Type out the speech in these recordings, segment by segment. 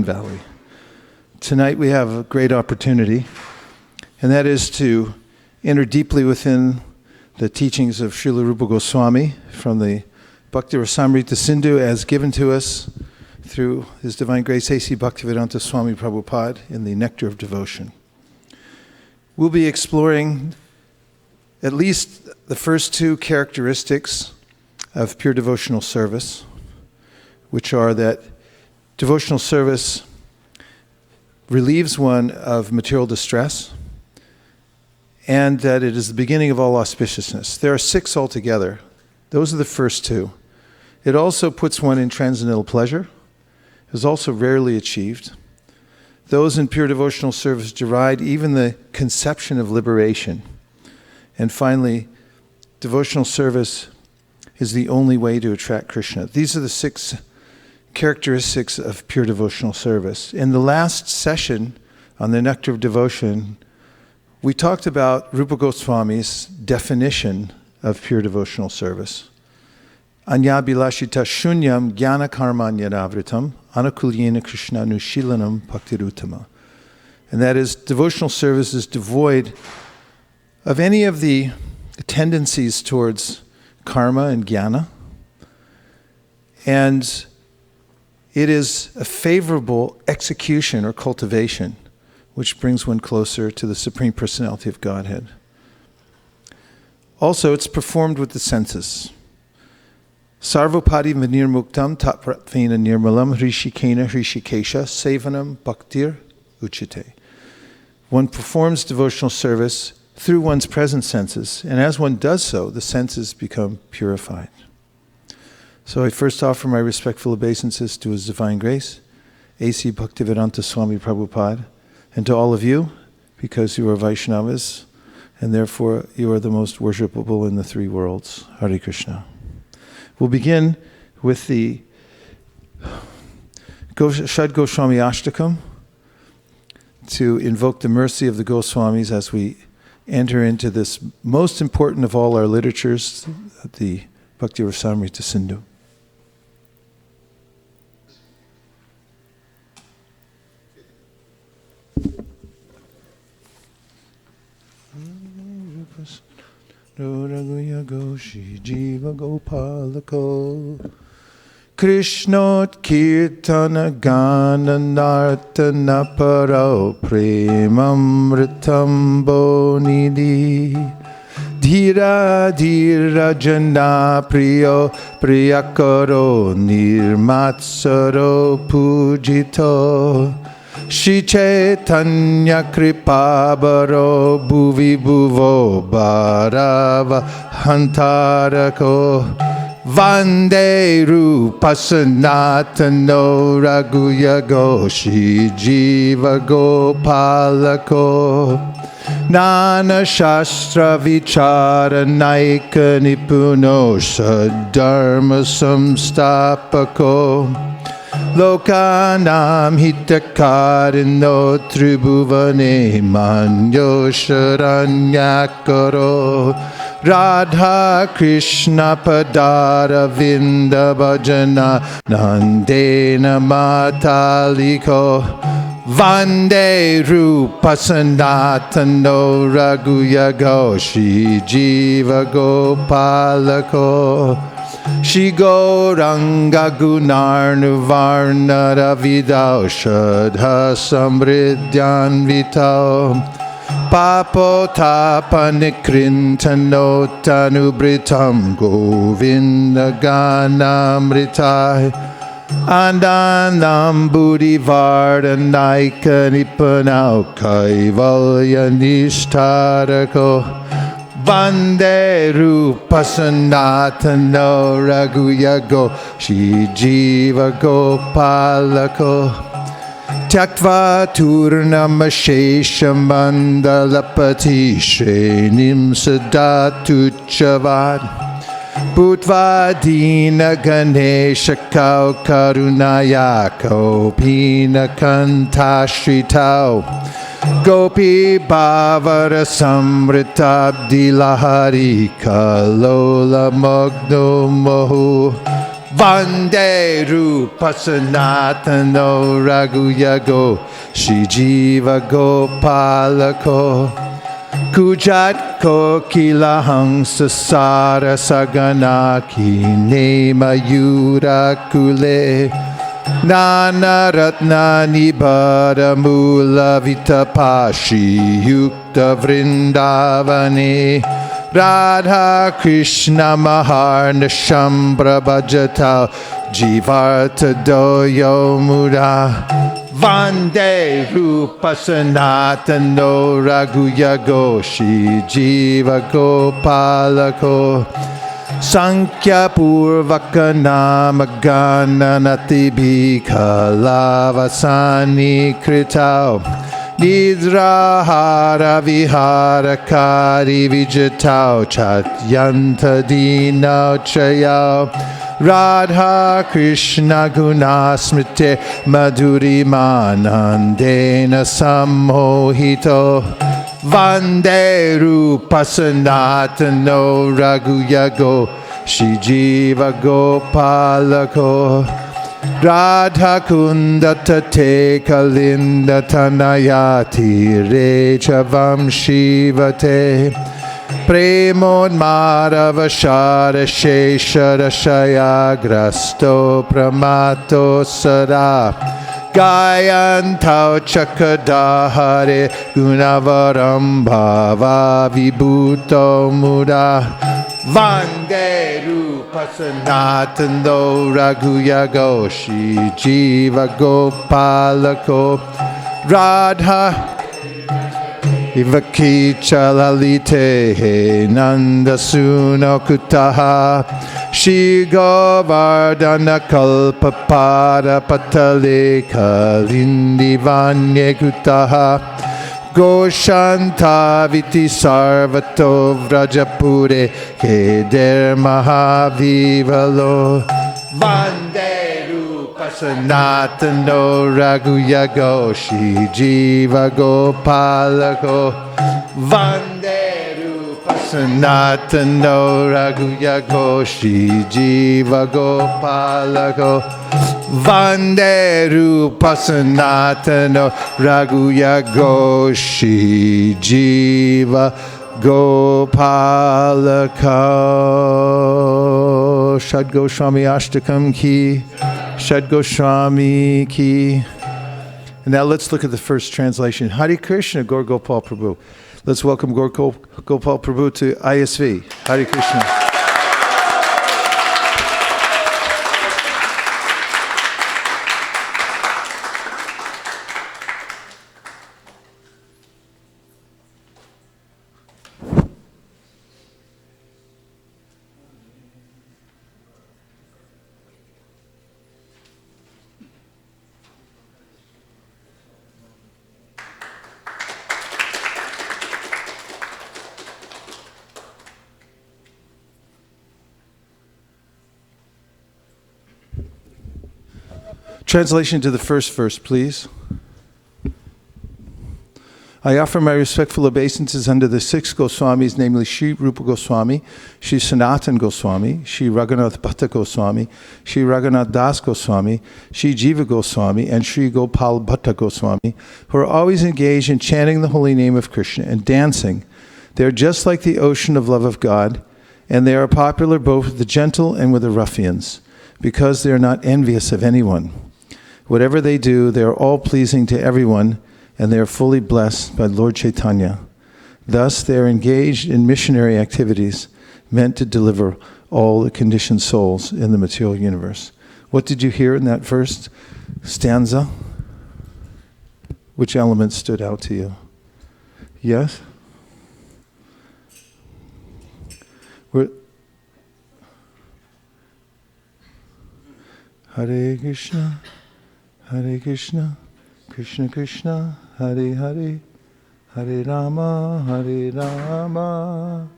Valley. Tonight we have a great opportunity, and that is to enter deeply within the teachings of Srila Rupa Goswami from the Bhakti Rasamrita Sindhu as given to us through His Divine Grace A.C. Bhaktivedanta Swami Prabhupada in the Nectar of Devotion. We'll be exploring at least the first two characteristics of pure devotional service, which are that devotional service relieves one of material distress, and that it is the beginning of all auspiciousness. There are 6 altogether. Those are the first 2. It also puts one in transcendental pleasure. It is also rarely achieved. Those in pure devotional service deride even the conception of liberation. And finally, devotional service is the only way to attract Krishna. These are the 6 characteristics of pure devotional service. In the last session on the Nectar of Devotion, we talked about Rupa Goswami's definition of pure devotional service. Anyabhilashita shunyam jnana karmanyadavritam anakulyena krishnanushilanam bhaktirutama. And that is, devotional service is devoid of any of the tendencies towards karma and jnana, and it is a favorable execution or cultivation which brings one closer to the Supreme Personality of Godhead. Also, it's performed with the senses. Sarvopadi vinirmuktam tapratvena nirmalam hrishikena hrishikesha sevanam bhaktir uchite. One performs devotional service through one's present senses, and as one does so, the senses become purified. So I first offer my respectful obeisances to His Divine Grace, A.C. Bhaktivedanta Swami Prabhupada, and to all of you, because you are Vaishnavas, and therefore you are the most worshipable in the 3 worlds. Hare Krishna. We'll begin with the Shad Goswami Ashtakam to invoke the mercy of the Goswamis as we enter into this most important of all our literatures, the Bhakti Rasamrita Sindhu. Raguya Goshi Jiva Gopalako Krishnot Kirtana Gana Nartana Paro Premamritam Bonidi Dhira Dhira Jana Priyo Priyakaro Nirmatsaro Pujito Shri Chaitanya Kripabaro Bhuvi Bhuvo Bharava Hantarako Vande Rupa Sanatano Raguya Goshi Jiva Gopalako Nana Shastra Vichara Naika Nipuno Sadharma Samstapako Lokanam hitakarino tribhuvane manyo sharanyakaro Radha Krishna padara vinda bhajana nandena mataliko Vande Rupa Sanatano Raguya Goshi Jiva Gopalako Shri Gauranga Gunar Nuvarna Ravidao Shadha Samridyan Vitao Papo Tapa Nikrintano Tanubritam Govinda Ganamritai Andanam Buddhi Vardanaika Nipanau Kaivalya Nishtarako Vande Rupa Sanatano Raguya Goshi Jiva Gopalako Tyaktva Turnamashesham Mandalapati Shrenim Sadatuchavad Bhutva Dina Ganesha Kau Karunaya Kopina Kantashritau Gopi Bhavara Samritabdi Lahari Kalola Magno Mohu Vande Rupa Sanatano Raghuyago Shri Jiva Gopalako Kujat Kokila Hangsa Sara Saganaki Nema Yura Kule Nana Ratnani Bada Mula Vitapashi Yukta Vrindavani Radha Krishna Maharna Shambra Bhajata Jivarta Doyo Mura Vande Rupa Sanatano Raghuyago Shri Jiva Gopalako Sankhya Purvaka Namagana Natibhika Lavasani Kritao Nidrahara Viharakari Vijatao Chatyanta Dina Chayao Radha Krishna Gunasmrite Madhuri Manandena Sammohito Vande Rupa Sanatano Raghuyago Shri Jiva Gopalako Radha Kunda Tate Kalinda Tanayati Rechavam Shivate Premod Madhava Shara Sheshara Shayagrasto Pramato Sada Gayantau Chakadahare Gunavaram Bhava Vibhuto Muda Vande Rupa Sanatano Raghuyago Shri Jiva Gopalako Radha Ivaki Chalalite Nanda Suno Kutaha Shri Govardhana Kalpapada Patale Kalindi Vanye Kutaha Goshanta Viti Sarvato Vrajapure Keder Mahavivalo Vande Rupa Sanatano Raghuyago Shri Jiva Gopalako Vande Rupa Sanatano Raghuyago Shri Jiva Gopalako Vande Rupa Sanatano Raghuyago Shri Jiva Gopalako Shad Goswami Ashtakam Ki Shad Goswami Ki. And now let's look at the first translation. Hare Krishna, Gaur Gopal Prabhu. Let's welcome Gaur Gopal Prabhu to ISV. Hare Krishna. Translation to the first verse, please. I offer my respectful obeisances unto the six Goswamis, namely Sri Rupa Goswami, Sri Sanatan Goswami, Sri Raghunath Bhatta Goswami, Sri Raghunath Das Goswami, Sri Jiva Goswami, and Sri Gopal Bhatta Goswami, who are always engaged in chanting the holy name of Krishna and dancing. They are just like the ocean of love of God, and they are popular both with the gentle and with the ruffians, because they are not envious of anyone. Whatever they do, they are all pleasing to everyone, and they are fully blessed by Lord Chaitanya. Thus, they are engaged in missionary activities meant to deliver all the conditioned souls in the material universe. What did you hear in that first stanza? Which element stood out to you? Yes? Hare Krishna, Hare Krishna, Krishna Krishna, Hare Hare, Hare Rama, Hare Rama,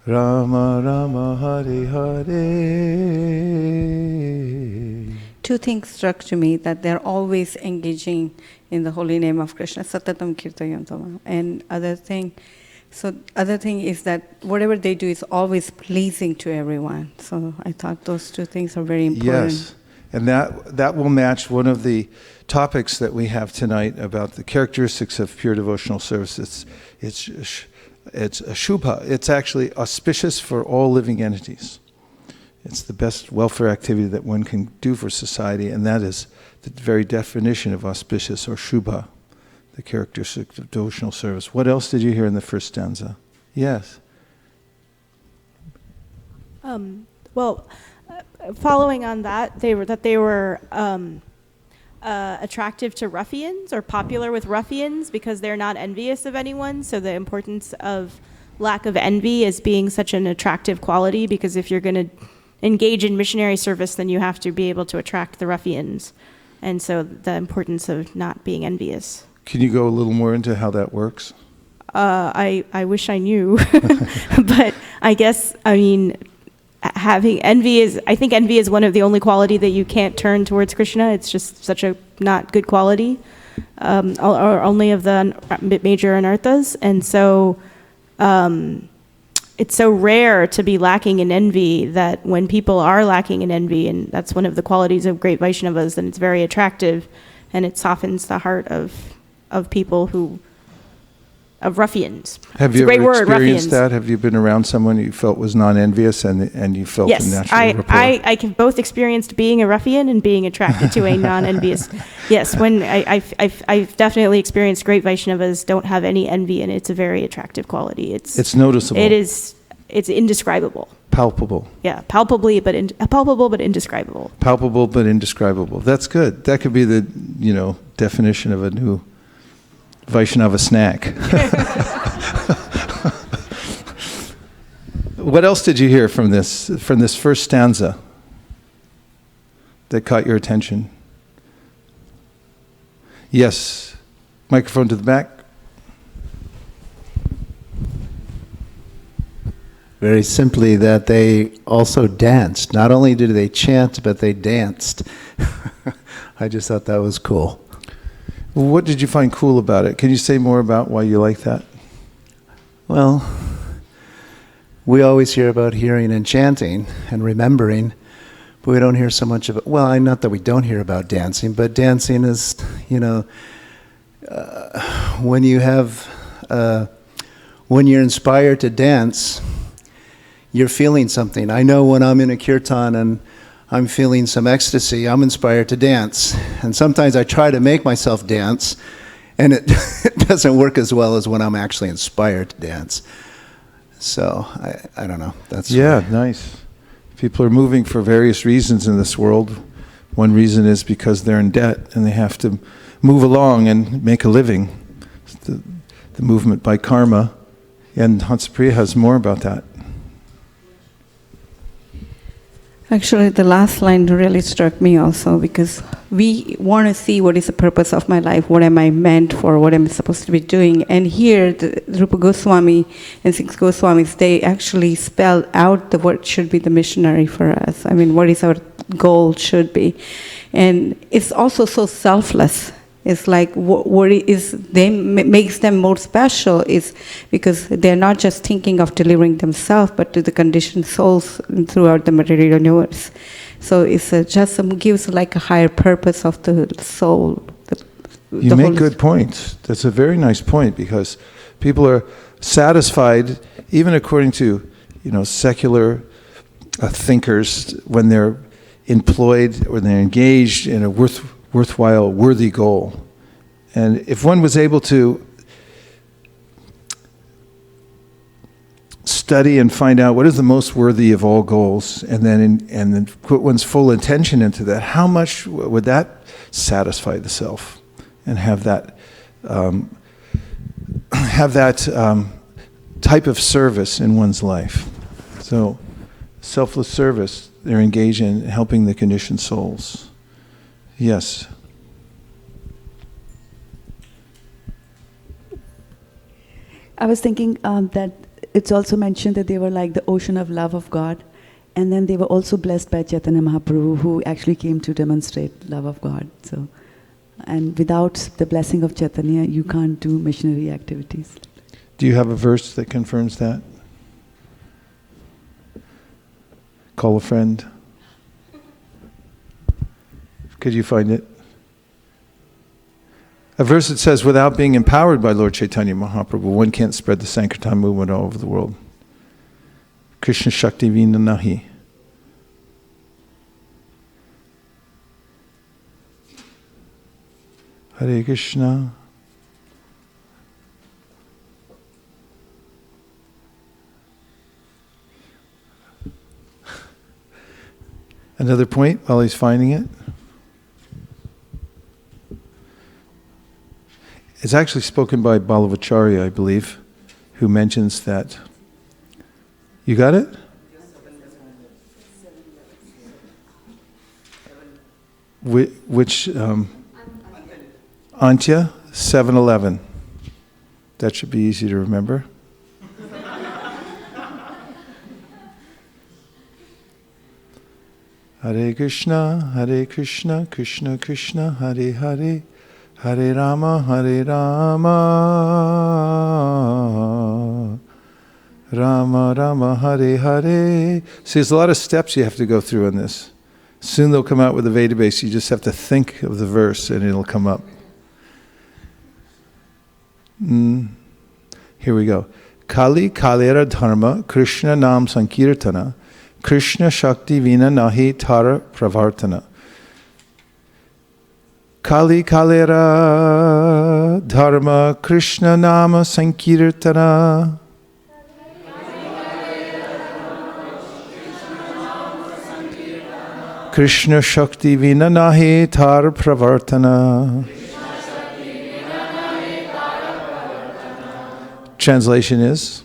Rama Rama, Hare Hare. Two things struck to me, that they're always engaging in the holy name of Krishna, Satatam Kirtayantama. And other thing, So other thing is that whatever they do is always pleasing to everyone. So I thought those two things are very important. Yes, and that will match one of the topics that we have tonight about the characteristics of pure devotional service. It's a shubha. It's actually auspicious for all living entities. It's the best welfare activity that one can do for society, and that is the very definition of auspicious or shubha, the characteristics of devotional service. What else did you hear in the first stanza? Yes. Following on that, they were attractive to ruffians or popular with ruffians because they're not envious of anyone. So the importance of lack of envy as being such an attractive quality, because if you're going to engage in missionary service, then you have to be able to attract the ruffians. And so the importance of not being envious. Can you go a little more into how that works? I wish I knew, but I guess, I mean, I think envy is one of the only quality that you can't turn towards Krishna. It's just such a not good quality, or only of the major anarthas. And so it's so rare to be lacking in envy that when people are lacking in envy, and that's one of the qualities of great Vaishnavas, then it's very attractive and it softens the heart of people of ruffians. Have you ever experienced that? Have you been around someone you felt was non-envious and you felt a natural rapport? I can both experienced being a ruffian and being attracted to a non-envious. Yes, when I've definitely experienced great Vaishnavas don't have any envy, and it's a very attractive quality. It's noticeable. It's indescribable. Palpable. Yeah, palpable but indescribable. Palpable but indescribable. That's good. That could be the definition of a new Vaishnava snack. What else did you hear from this first stanza that caught your attention? Yes. Microphone to the back. Very simply, that they also danced. Not only did they chant, but they danced. I just thought that was cool. What did you find cool about it? Can you say more about why you like that? Well, we always hear about hearing and chanting and remembering, but we don't hear so much about, well, not that we don't hear about dancing, but dancing is, when you're inspired to dance, you're feeling something. I know when I'm in a kirtan and I'm feeling some ecstasy, I'm inspired to dance. And sometimes I try to make myself dance, and it doesn't work as well as when I'm actually inspired to dance. So, I don't know. Nice. People are moving for various reasons in this world. One reason is because they're in debt, and they have to move along and make a living. The movement by karma, and Hansapriya has more about that. Actually, the last line really struck me also, because we want to see what is the purpose of my life, what am I meant for, what am I supposed to be doing. And here, the Rupa Goswami and Six Goswamis, they actually spell out what should be the missionary for us. I mean, what is our goal should be. And it's also so selfless. It's like what makes them more special is because they're not just thinking of delivering themselves, but to the conditioned souls throughout the material universe. So it's gives like a higher purpose of the soul. You make good points. That's a very nice point, because people are satisfied, even according to secular thinkers, when they're employed or they're engaged in a worthwhile, worthy goal. And if one was able to study and find out what is the most worthy of all goals, and then put one's full attention into that, how much would that satisfy the self, and have that type of service in one's life? So, selfless service, they're engaged in helping the conditioned souls. Yes. I was thinking that it's also mentioned that they were like the ocean of love of God, and then they were also blessed by Chaitanya Mahaprabhu, who actually came to demonstrate love of God. So, and without the blessing of Chaitanya, you can't do missionary activities. Do you have a verse that confirms that? Call a friend. Could you find it? A verse that says, without being empowered by Lord Chaitanya Mahaprabhu, one can't spread the Sankirtan movement all over the world. Krishna Shakti Vina Nahi. Hare Krishna. Another point while he's finding it. It's actually spoken by Balavacharya, I believe, who mentions that. You got it? Which Antya 7:11. That should be easy to remember. Hare Krishna, Krishna Krishna, Hare Hare, Hare Rama, Rama Rama, Hare Hare. See, there's a lot of steps you have to go through in this. Soon they'll come out with a Veda base. You just have to think of the verse and it'll come up. Here we go. Kali Kalera Dharma, Krishna Nam Sankirtana, Krishna Shakti Vina Nahi Tara Pravartana. Kali Kalera Dharma, Krishna Nama Sankirtana. Krishna Shakti Vina Nahi Tara Pravartana. Translation is,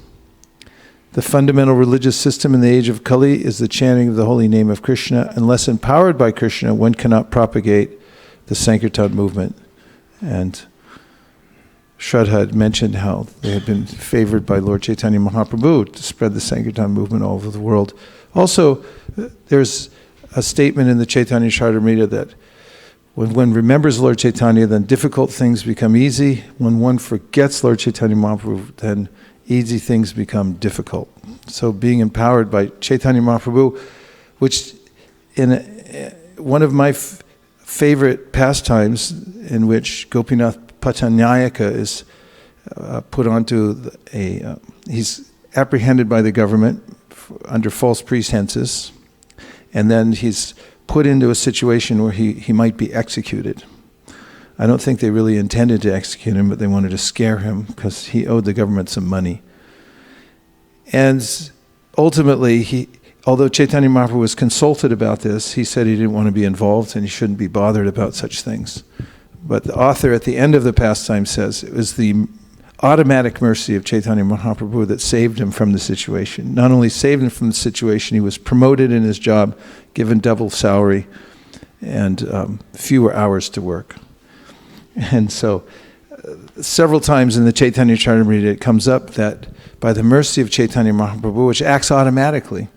the fundamental religious system in the age of Kali is the chanting of the holy name of Krishna. Unless empowered by Krishna, one cannot propagate the Sankirtan movement. And Shraddha had mentioned how they had been favored by Lord Chaitanya Mahaprabhu to spread the Sankirtan movement all over the world. Also, there's a statement in the Chaitanya Charitamrita that when one remembers Lord Chaitanya, then difficult things become easy. When one forgets Lord Chaitanya Mahaprabhu, then easy things become difficult. So being empowered by Chaitanya Mahaprabhu, which in one of my favorite pastimes in which Gopinath Patanyayaka is put onto he's apprehended by the government under false pretenses, and then he's put into a situation where he might be executed. I don't think they really intended to execute him, but they wanted to scare him because he owed the government some money. And ultimately, although Chaitanya Mahaprabhu was consulted about this, he said he didn't want to be involved and he shouldn't be bothered about such things. But the author at the end of the pastime says it was the automatic mercy of Chaitanya Mahaprabhu that saved him from the situation. Not only saved him from the situation, he was promoted in his job, given double salary, and fewer hours to work. And so, several times in the Chaitanya Charitamrita it comes up that by the mercy of Chaitanya Mahaprabhu, which acts automatically,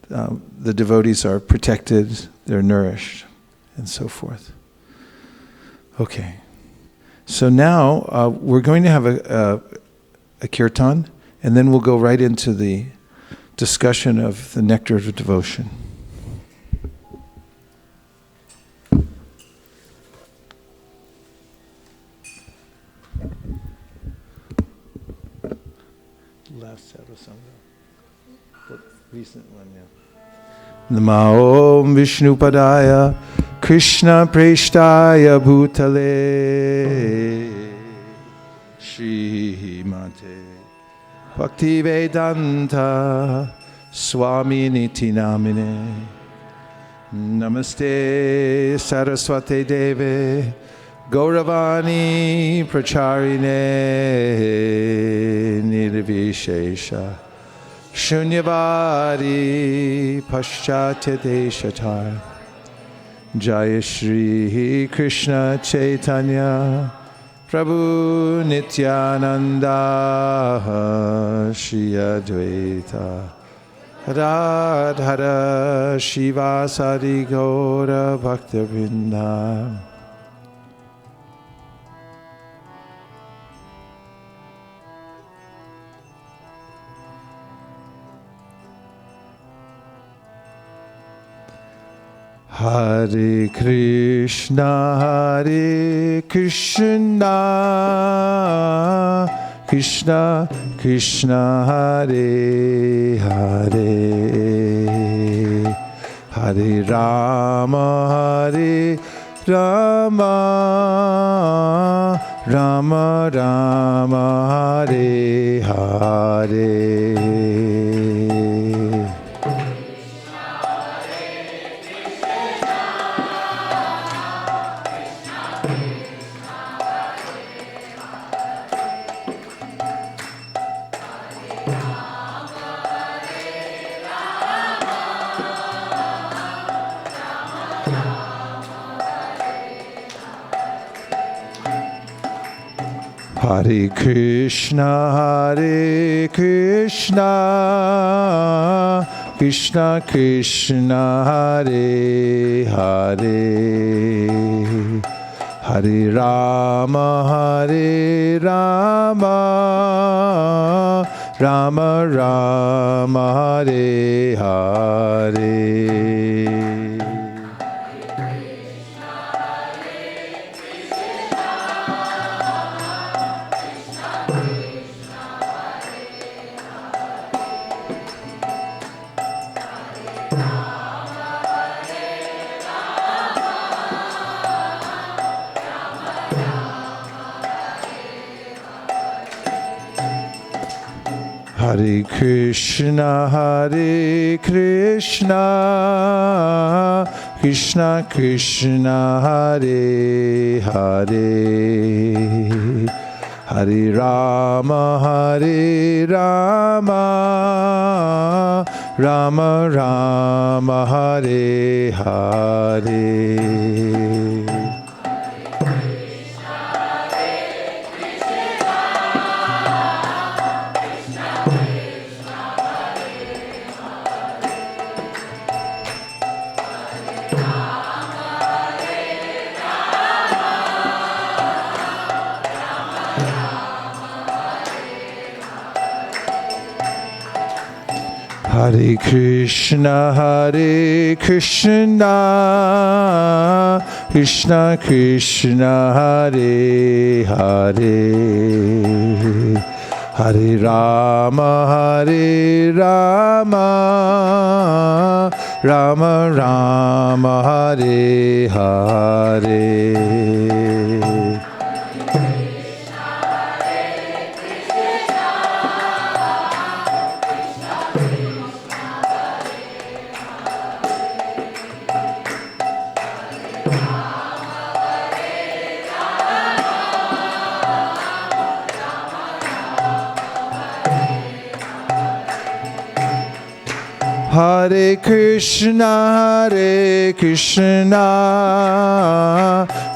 the devotees are protected, they're nourished, and so forth. Okay. So now we're going to have a kirtan, and then we'll go right into the discussion of the nectar of devotion. Last Sarasanga. The recent one, yeah. Namo Om Vishnu Padaya Krishna Preshtaya Bhutale Shrimate Bhaktivedanta Swami Niti Namine Namaste Saraswate Deve Gauravani Pracharine Nirvishesha Shunyavadi Paschatya Deshatar Jaya Shri Krishna Chaitanya Prabhu Nityananda Shri Advaita Radhara Shiva Sadi Gaura Bhakta Vrinda. Hare Krishna, Krishna Krishna, Hare Hare, Hare Rama, Rama Rama, Hare Hare. Hare Krishna, Krishna Krishna, Hare Hare, Hare Rama, Rama Rama, Hare Hare. Hare Krishna, Krishna Krishna, Hare Hare, Hare Rama, Rama Rama, Hare Hare. Hare Krishna, Krishna Krishna, Hare Hare, Hare Rama, Rama Rama, Hare Hare. Hare Krishna,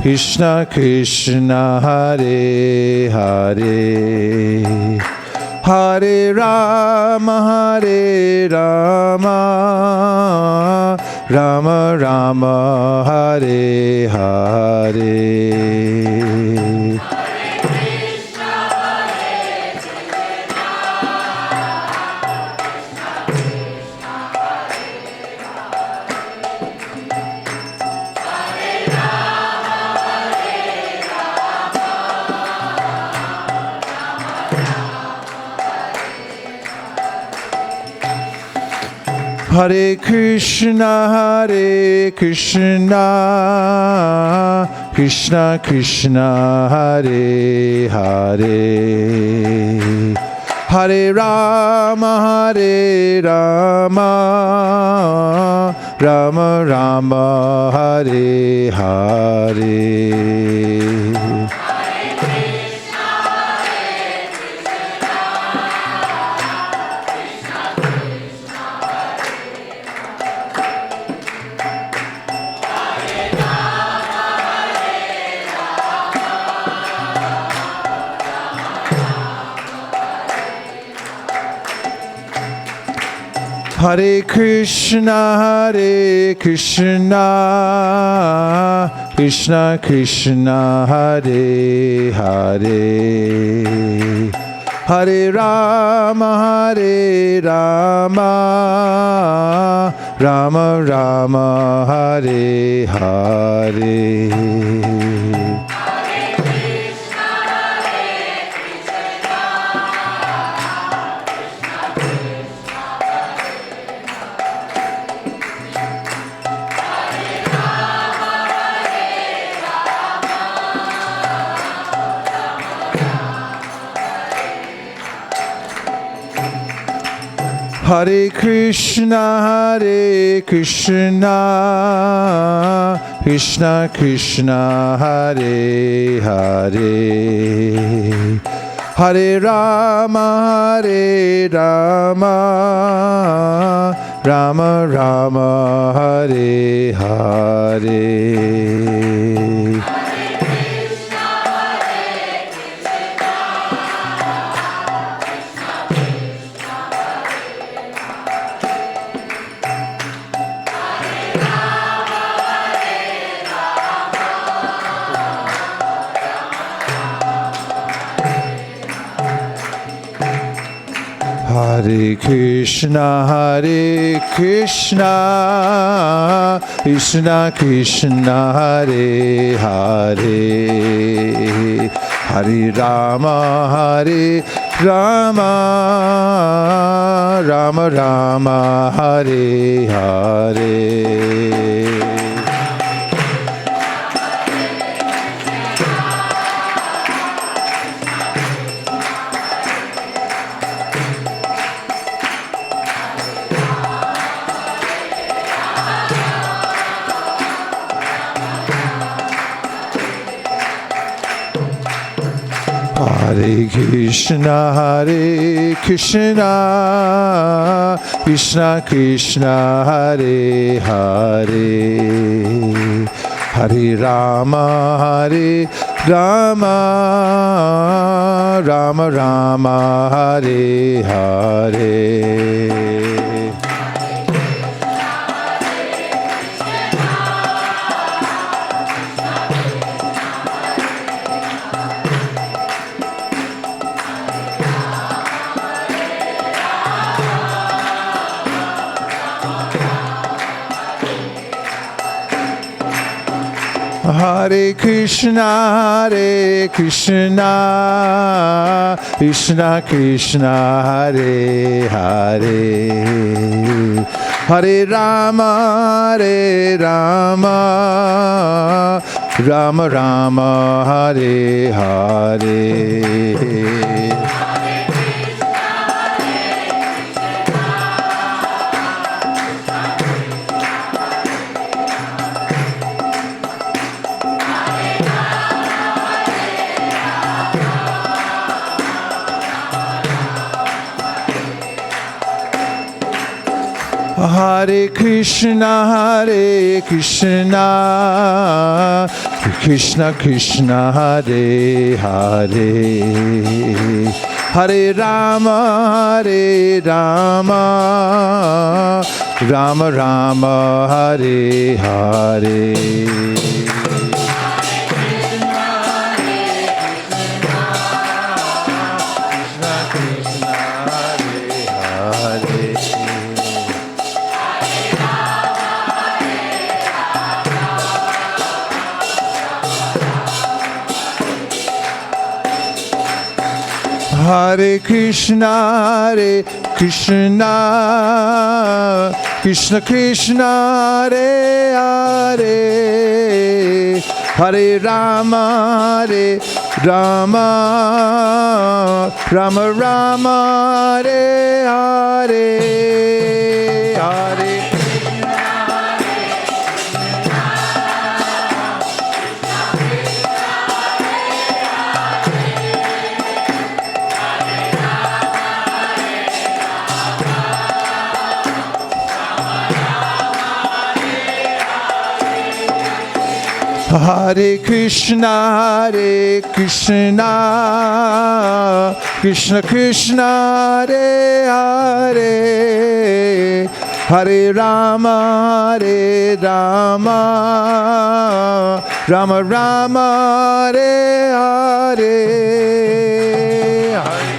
Krishna Krishna, Hare Hare, Hare Rama, Rama Rama, Hare Hare. Hare Krishna, Krishna Krishna, Hare Hare, Hare Rama, Rama Rama, Hare Hare. Hare Krishna, Krishna Krishna, Hare Hare, Hare Rama, Rama Rama Hare Hare. Hare Krishna, Krishna Krishna, Hare Hare, Hare Rama, Rama Rama, Hare Hare. Hare Krishna, Krishna Krishna, Hare Hare, Hare Rama, Rama Rama, Hare Hare. Hare Krishna, Krishna Krishna, Hare Hare, Hare Rama, Rama Rama, Hare Hare. Hare Krishna, Krishna Krishna, Hare Hare, Hare Rama, Rama Rama, Hare Hare. Hare Krishna, Krishna Krishna, Hare Hare, Hare Rama, Rama Rama, Hare Hare. Hare Krishna, Krishna Krishna, Hare Hare, Hare Rama, Rama Rama, Hare Hare, Hare. Hare Krishna, Krishna Krishna, Hare Hare, Hare Rama, Rama Rama, Hare Hare, Hare.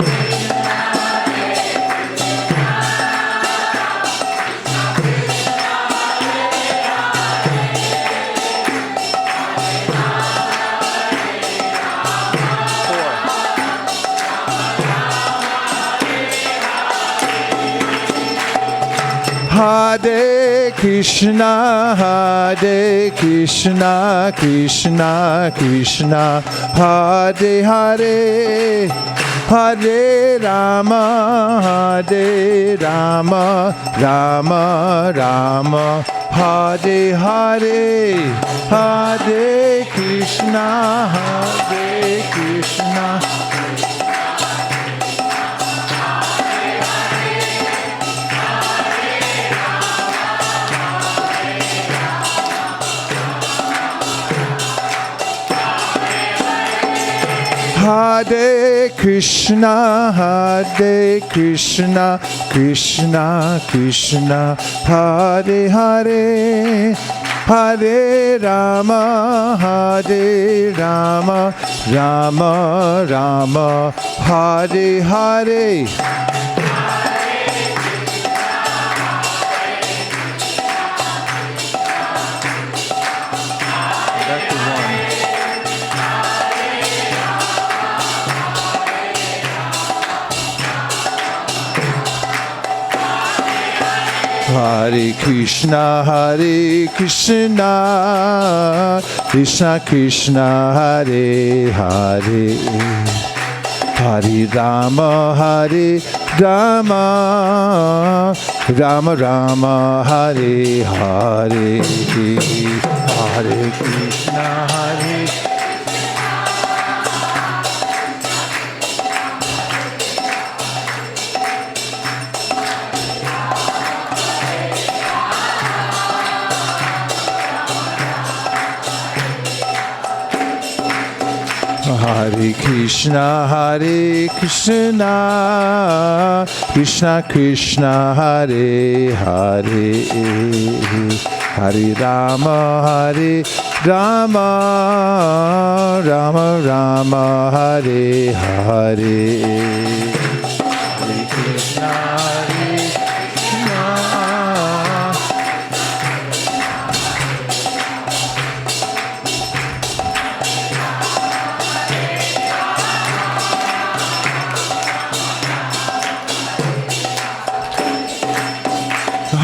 Hare Krishna, Krishna Krishna, Hare Hare, Hare Rama, Rama Rama, Hare Hare, Hare Krishna, Hare Krishna. Hare Krishna, Krishna Krishna, Hare Hare, Hare Rama, Rama Rama, Hare Hare. Hare Krishna, Krishna Krishna, Hare Hare, Hare Rama, Rama Rama, Hare Hare, Hare Krishna, Hare. Hare Krishna, Krishna Krishna, Hare Hare, Hare Rama, Rama Rama, Hare Hare, Hare Krishna, Hare Krishna.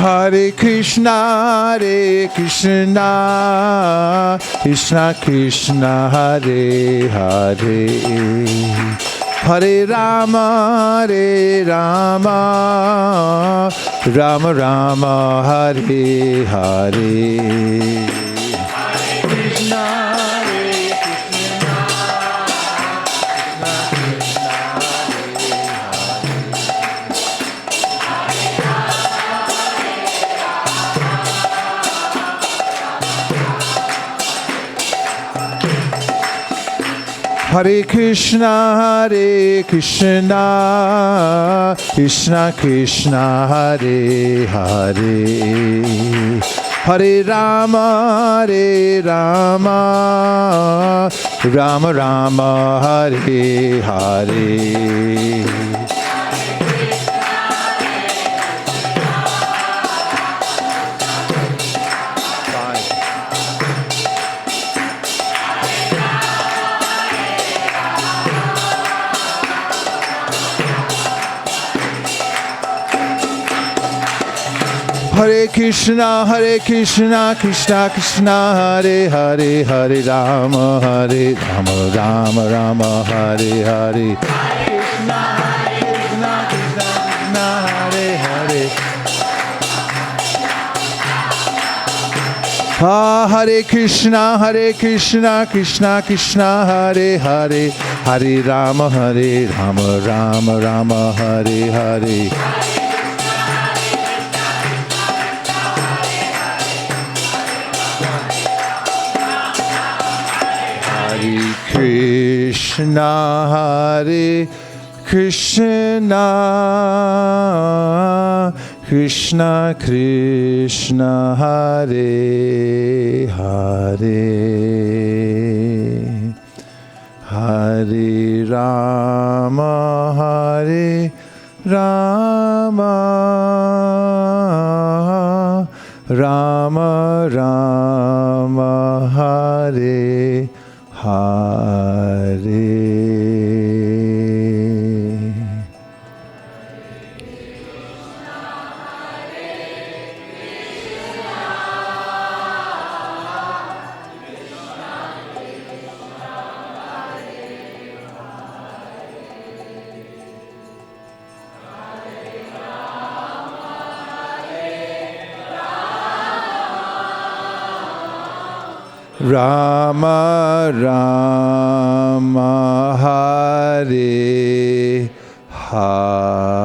Hare Krishna, Krishna Krishna, Hare Hare, Hare Rama, Rama Rama, Hare Hare. Hare Krishna, Krishna Krishna, Hare Hare, Hare Rama, Rama Rama, Hare Hare. Hare Krishna, Krishna Krishna, Hare Hare, Hare Rama, Rama Rama, Hare Hare. Krishna, Krishna Krishna, Hare Hare. Hare Krishna, Krishna Krishna, Hare Hare, Hare Rama, Rama Rama, Hare Hare. Hare Krishna, Krishna Krishna, Hare Hare, Hare Rama, Rama Rama, Hare Hare. Rama Rama Hare Hare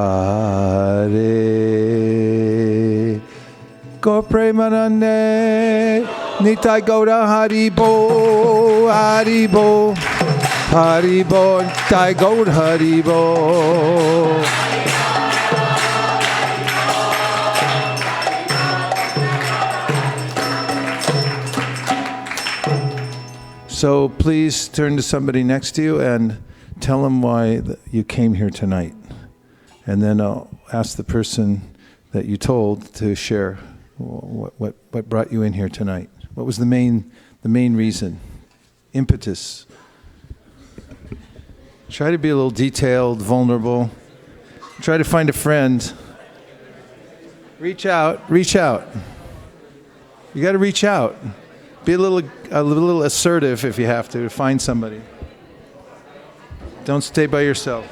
Gaur Premanande Nitai Gaura Haribo Haribo Haribo Nitai Gaur Haribo. So please turn to somebody next to you and tell them why you came here tonight. And then I'll ask the person that you told to share what brought you in here tonight. What was the main reason? Impetus. Try to be a little detailed, vulnerable. Try to find a friend. Reach out. You got to reach out. Be a little assertive if you have to find somebody. Don't stay by yourself.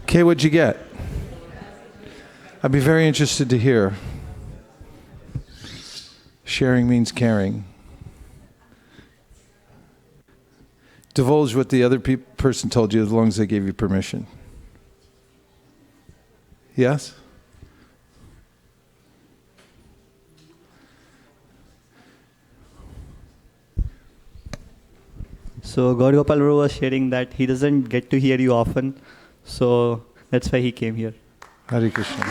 Okay, what'd you get? I'd be very interested to hear. Sharing means caring. Divulge what the other person told you as long as they gave you permission. Yes? So Gaur Gopal Prabhu was sharing that he doesn't get to hear you often, so that's why he came here. Hare Krishna.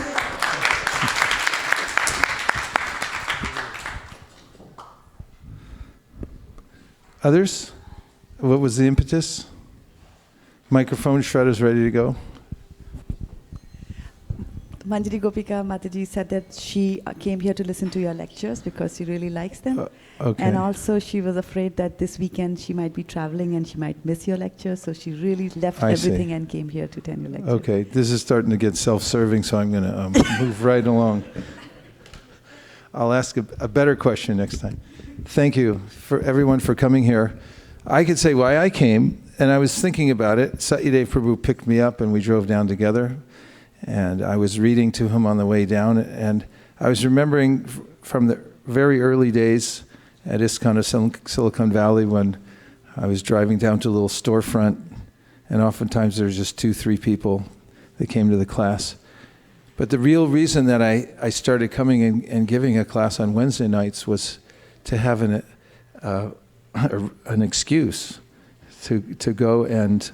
Others? What was the impetus? Microphone, Shraddha's ready to go. Manjari Gopika Mataji said that she came here to listen to your lectures because she really likes them. Okay. And also she was afraid that this weekend she might be traveling and she might miss your lectures, so she really left everything and came here to attend your lecture. Okay, this is starting to get self-serving, so I'm going to move right along. I'll ask a better question next time. Thank you for everyone for coming here. I could say why I came, and I was thinking about it. Satyadev Prabhu picked me up and we drove down together, and I was reading to him on the way down, and I was remembering from the very early days at ISKCON of Silicon Valley when I was driving down to a little storefront, and oftentimes there was just 2-3 people that came to the class. But the real reason that I started coming and giving a class on Wednesday nights was to have an excuse to go and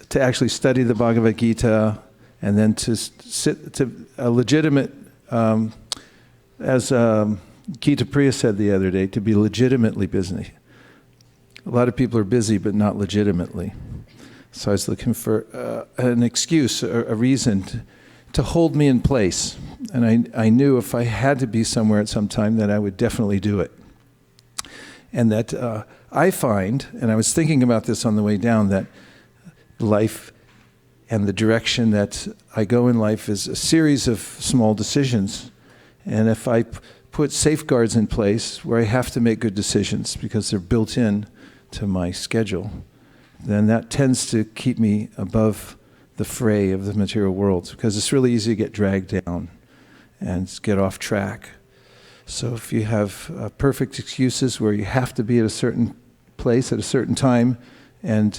to actually study the Bhagavad Gita, and then to sit to a legitimate, as Gita Priya said the other day, to be legitimately busy. A lot of people are busy, but not legitimately. So I was looking for an excuse, a reason to hold me in place. And I knew if I had to be somewhere at some time, that I would definitely do it. And that I find, and I was thinking about this on the way down, that life and the direction that I go in life is a series of small decisions. And if I put safeguards in place where I have to make good decisions because they're built in to my schedule, then that tends to keep me above the fray of the material world, because it's really easy to get dragged down and get off track. So if you have perfect excuses where you have to be at a certain place at a certain time and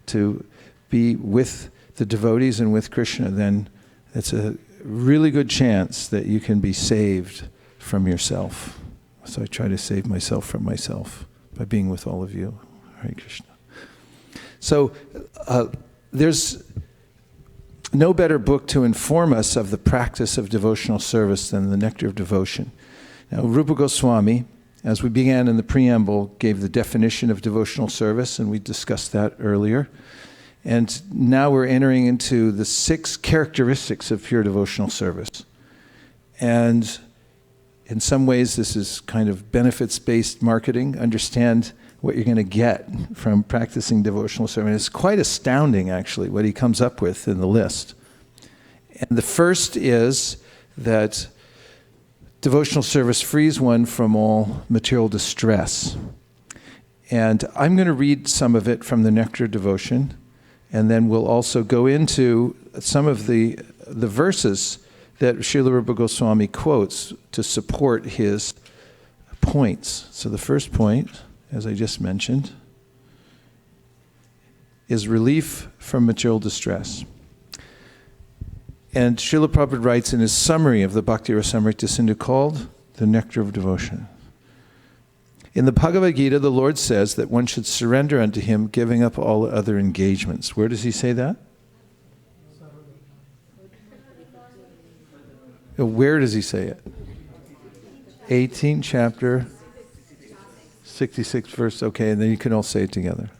to be with the devotees and with Krishna, then it's a really good chance that you can be saved from yourself. So I try to save myself from myself by being with all of you. Hare Krishna. So there's no better book to inform us of the practice of devotional service than the Nectar of Devotion. Now, Rupa Goswami, as we began in the preamble, gave the definition of devotional service, and we discussed that earlier. And now we're entering into the 6 characteristics of pure devotional service. And in some ways, this is kind of benefits-based marketing. Understand what you're going to get from practicing devotional service. It's quite astounding, actually, what he comes up with in the list. And the first is that devotional service frees one from all material distress. And I'm going to read some of it from the Nectar of Devotion, and then we'll also go into some of the verses that Srila Rupa Goswami quotes to support his points. So the first point, as I just mentioned, is relief from material distress. And Srila Prabhupada writes in his summary of the Bhakti Rasamrita Sindhu called the Nectar of Devotion. In the Bhagavad Gita, the Lord says that one should surrender unto him, giving up all other engagements. Where does he say that? Where does he say it? 18th chapter, 66th verse. Okay, and then you can all say it together.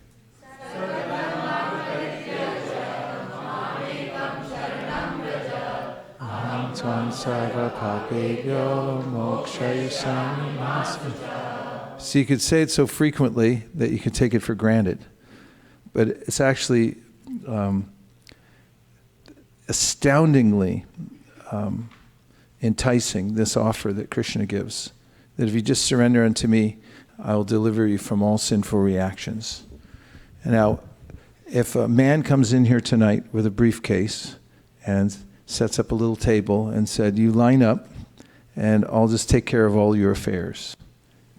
So you could say it so frequently that you could take it for granted. But it's actually astoundingly enticing, this offer that Krishna gives. That if you just surrender unto me, I will deliver you from all sinful reactions. And now, if a man comes in here tonight with a briefcase and sets up a little table and said, you line up and I'll just take care of all your affairs.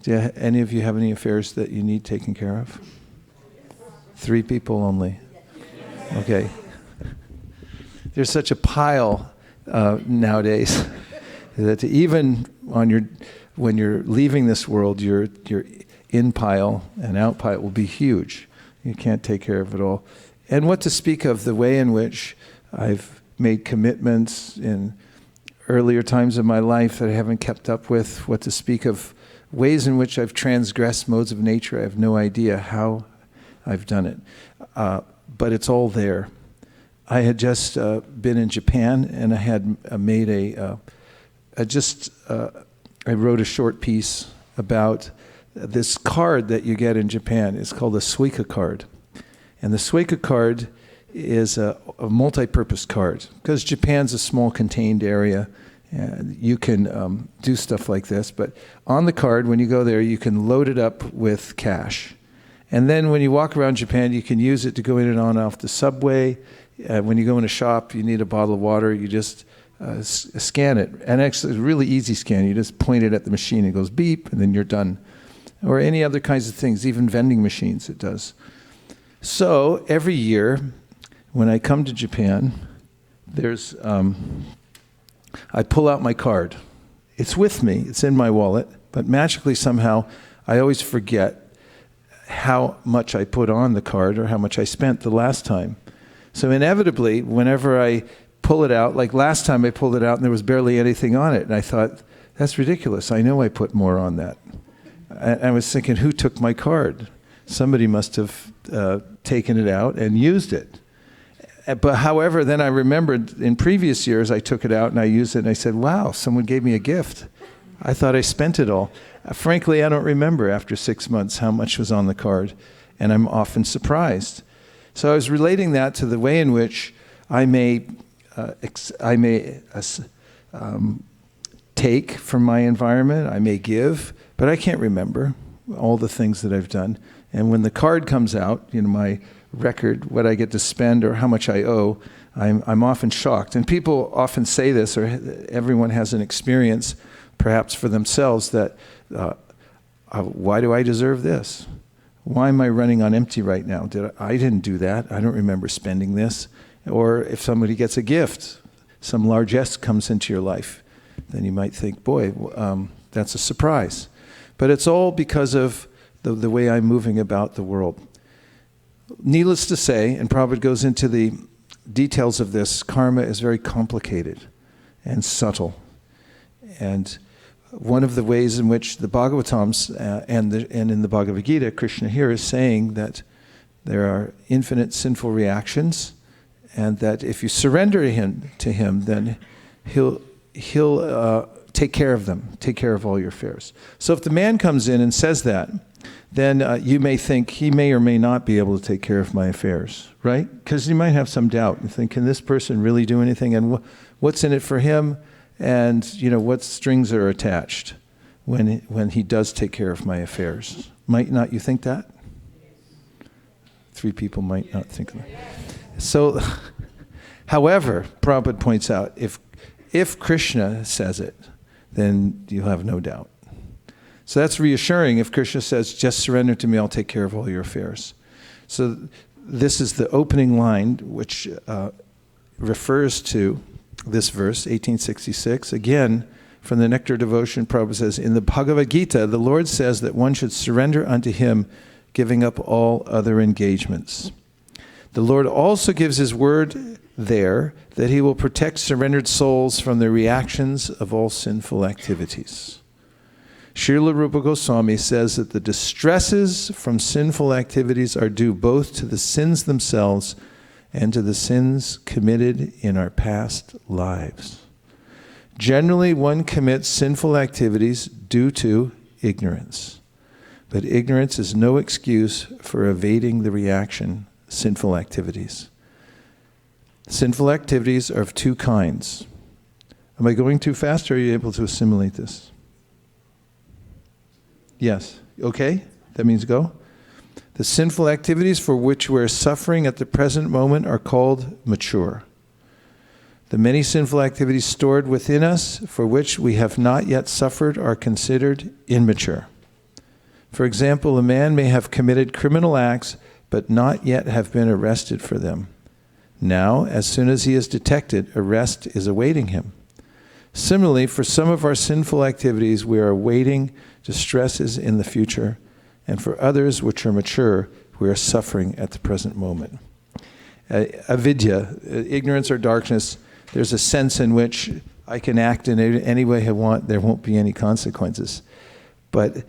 Do any of you have any affairs that you need taken care of? 3 people only. Okay. There's such a pile nowadays that even on when you're leaving this world, your in pile and out pile will be huge. You can't take care of it all. And what to speak of the way in which I've made commitments in earlier times of my life that I haven't kept up with, what to speak of ways in which I've transgressed modes of nature. I have no idea how I've done it. But it's all there. I had just been in Japan, and I had made I wrote a short piece about this card that you get in Japan. It's called a Suica card. And the Suica card is a multi-purpose card, because Japan's a small contained area. And you can do stuff like this, but on the card, when you go there, you can load it up with cash. And then when you walk around Japan, you can use it to go in and on off the subway. When you go in a shop, you need a bottle of water, you just scan it. And actually, it's a really easy scan. You just point it at the machine, it goes beep, and then you're done. Or any other kinds of things, even vending machines, it does. So every year, when I come to Japan, there's... I pull out my card. It's with me, it's in my wallet, but magically somehow I always forget how much I put on the card or how much I spent the last time. So inevitably, whenever I pull it out, like last time I pulled it out and there was barely anything on it, and I thought, that's ridiculous, I know I put more on that. I was thinking, who took my card? Somebody must have taken it out and used it. But however, then I remembered in previous years I took it out and I used it and I said, wow, someone gave me a gift. I thought I spent it all. Frankly, I don't remember after 6 months how much was on the card, and I'm often surprised. So I was relating that to the way in which I may take from my environment, I may give, but I can't remember all the things that I've done. And when the card comes out, my record, what I get to spend or how much I owe, I'm often shocked. And people often say this, or everyone has an experience, perhaps for themselves, that why do I deserve this? Why am I running on empty right now? I didn't do that. I don't remember spending this. Or if somebody gets a gift, some largesse comes into your life, then you might think, boy, that's a surprise. But it's all because of the way I'm moving about the world. Needless to say, and Prabhupada goes into the details of this, karma is very complicated and subtle. And one of the ways in which the Bhagavatams and in the Bhagavad Gita, Krishna here is saying that there are infinite sinful reactions, and that if you surrender to him, then he'll take care of them, take care of all your affairs. So if the man comes in and says that, then you may think he may or may not be able to take care of my affairs, right? Because you might have some doubt. You think, can this person really do anything? And what's in it for him? And what strings are attached when he does take care of my affairs? Might not you think that? 3 people might not think that. So, however, Prabhupada points out, if Krishna says it, then you'll have no doubt. So that's reassuring. If Krishna says, just surrender to me, I'll take care of all your affairs. So this is the opening line, which refers to this verse, 1866. Again, from the Nectar Devotion, Prabhupada says, in the Bhagavad Gita, the Lord says that one should surrender unto him, giving up all other engagements. The Lord also gives his word there that he will protect surrendered souls from the reactions of all sinful activities. Srila Rupa Goswami says that the distresses from sinful activities are due both to the sins themselves and to the sins committed in our past lives. Generally, one commits sinful activities due to ignorance. But ignorance is no excuse for evading the reaction, sinful activities. Sinful activities are of 2 kinds. Am I going too fast, or are you able to assimilate this? Yes. Okay? That means go. The sinful activities for which we're suffering at the present moment are called mature. The many sinful activities stored within us for which we have not yet suffered are considered immature. For example, a man may have committed criminal acts but not yet have been arrested for them. Now, as soon as he is detected, arrest is awaiting him. Similarly, for some of our sinful activities, we are awaiting distresses in the future, and for others which are mature, we are suffering at the present moment. Avidya, ignorance or darkness, there's a sense in which I can act in any way I want, there won't be any consequences. But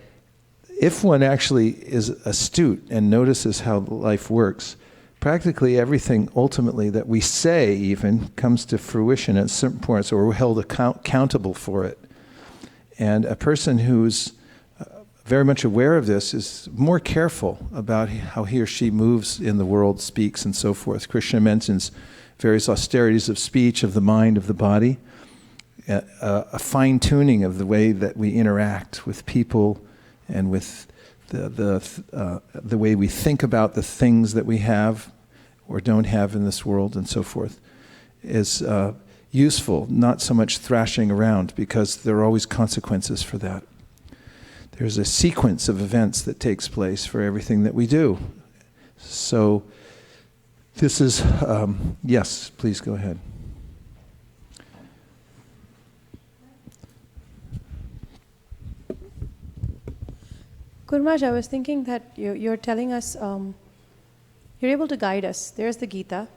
if one actually is astute and notices how life works, practically everything ultimately that we say even comes to fruition at certain points, or we're held accountable for it. And a person who's very much aware of this is more careful about how he or she moves in the world, speaks, and so forth. Krishna mentions various austerities of speech, of the mind, of the body, a fine-tuning of the way that we interact with people and with the way we think about the things that we have or don't have in this world and so forth is useful, not so much thrashing around, because there are always consequences for that. There's a sequence of events that takes place for everything that we do. So this is, yes, please go ahead. Gurmaj, I was thinking that you're telling us, you're able to guide us. There's the Gita,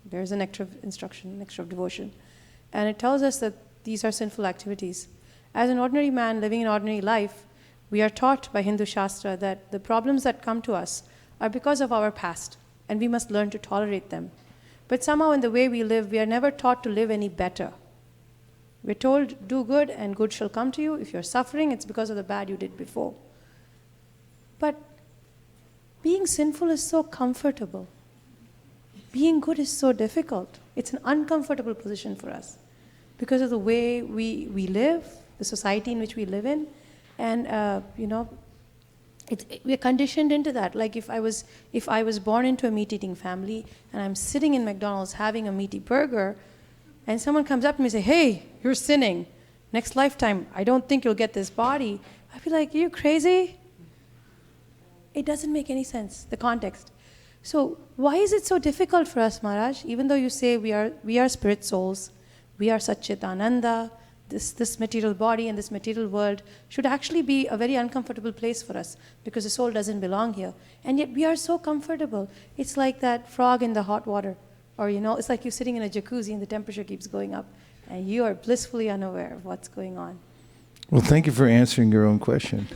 there's a nectar of instruction, nectar of devotion, and it tells us that these are sinful activities. As an ordinary man living an ordinary life, we are taught by Hindu Shastra that the problems that come to us are because of our past, and we must learn to tolerate them. But somehow in the way we live, we are never taught to live any better. We're told, do good and good shall come to you. If you're suffering, it's because of the bad you did before. But being sinful is so comfortable. being good is so difficult. It's an uncomfortable position for us because of the way we live, the society in which we live in, and we're conditioned into that. Like if I was born into a meat-eating family and I'm sitting in McDonald's having a meaty burger, and someone comes up to me and say, "Hey, you're sinning. Next lifetime, I don't think you'll get this body." I'd be like, "Are you crazy?" It doesn't make any sense, the context. So why is it so difficult for us, Maharaj? Even though you say we are spirit souls, we are Satchitananda, this material body and this material world should actually be a very uncomfortable place for us because the soul doesn't belong here. And yet we are so comfortable. It's like that frog in the hot water. Or, it's like you're sitting in a jacuzzi and the temperature keeps going up and you are blissfully unaware of what's going on. Well, thank you for answering your own question.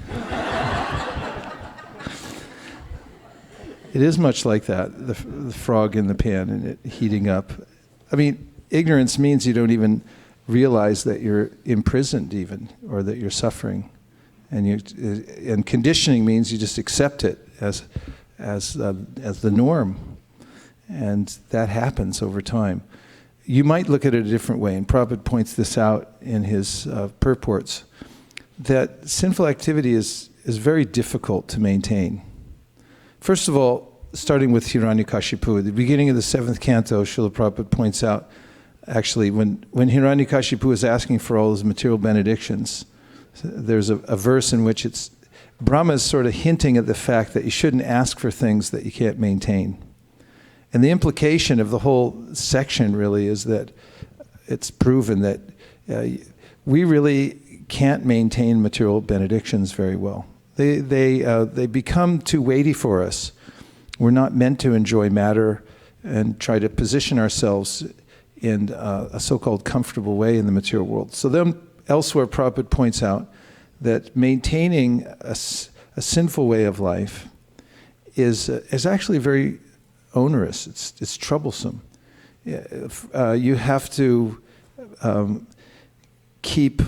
It is much like that, the frog in the pan and it heating up. I mean, ignorance means you don't even realize that you're imprisoned even, or that you're suffering. And conditioning means you just accept it as the norm. And that happens over time. You might look at it a different way, and Prabhupada points this out in his purports, that sinful activity is very difficult to maintain. First of all, starting with Hiranyakashipu, at the beginning of the 7th canto, Srila Prabhupada points out, actually, when Hiranyakashipu is asking for all his material benedictions, there's a verse in which Brahma is sort of hinting at the fact that you shouldn't ask for things that you can't maintain. And the implication of the whole section really is that it's proven that we really can't maintain material benedictions very well. They become too weighty for us. We're not meant to enjoy matter and try to position ourselves in a so-called comfortable way in the material world. So then elsewhere Prabhupada points out that maintaining a sinful way of life is actually very onerous. It's troublesome. You have to keep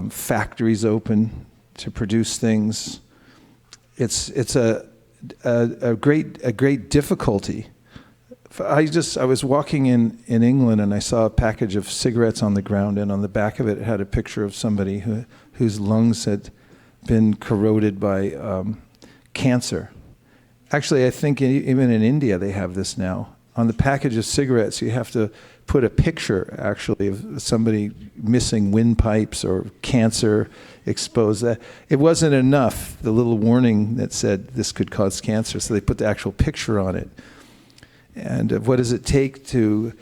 factories open to produce things. It's a great difficulty. I was walking in England and I saw a package of cigarettes on the ground, and on the back of it had a picture of somebody whose lungs had been corroded by cancer. Actually, I think even in India they have this now. On the package of cigarettes, you have to put a picture, actually, of somebody missing windpipes or cancer exposed. That it wasn't enough, the little warning that said this could cause cancer, so they put the actual picture on it. And what does it take to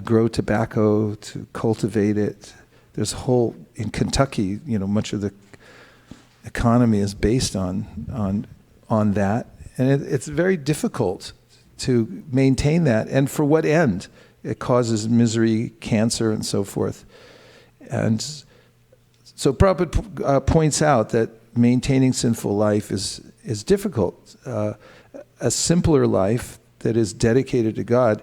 grow tobacco, to cultivate it? There's a whole, in Kentucky, much of the economy is based on that. And it's very difficult to maintain that. And for what end? It causes misery, cancer, and so forth. And so Prabhupada points out that maintaining sinful life is difficult. A simpler life that is dedicated to God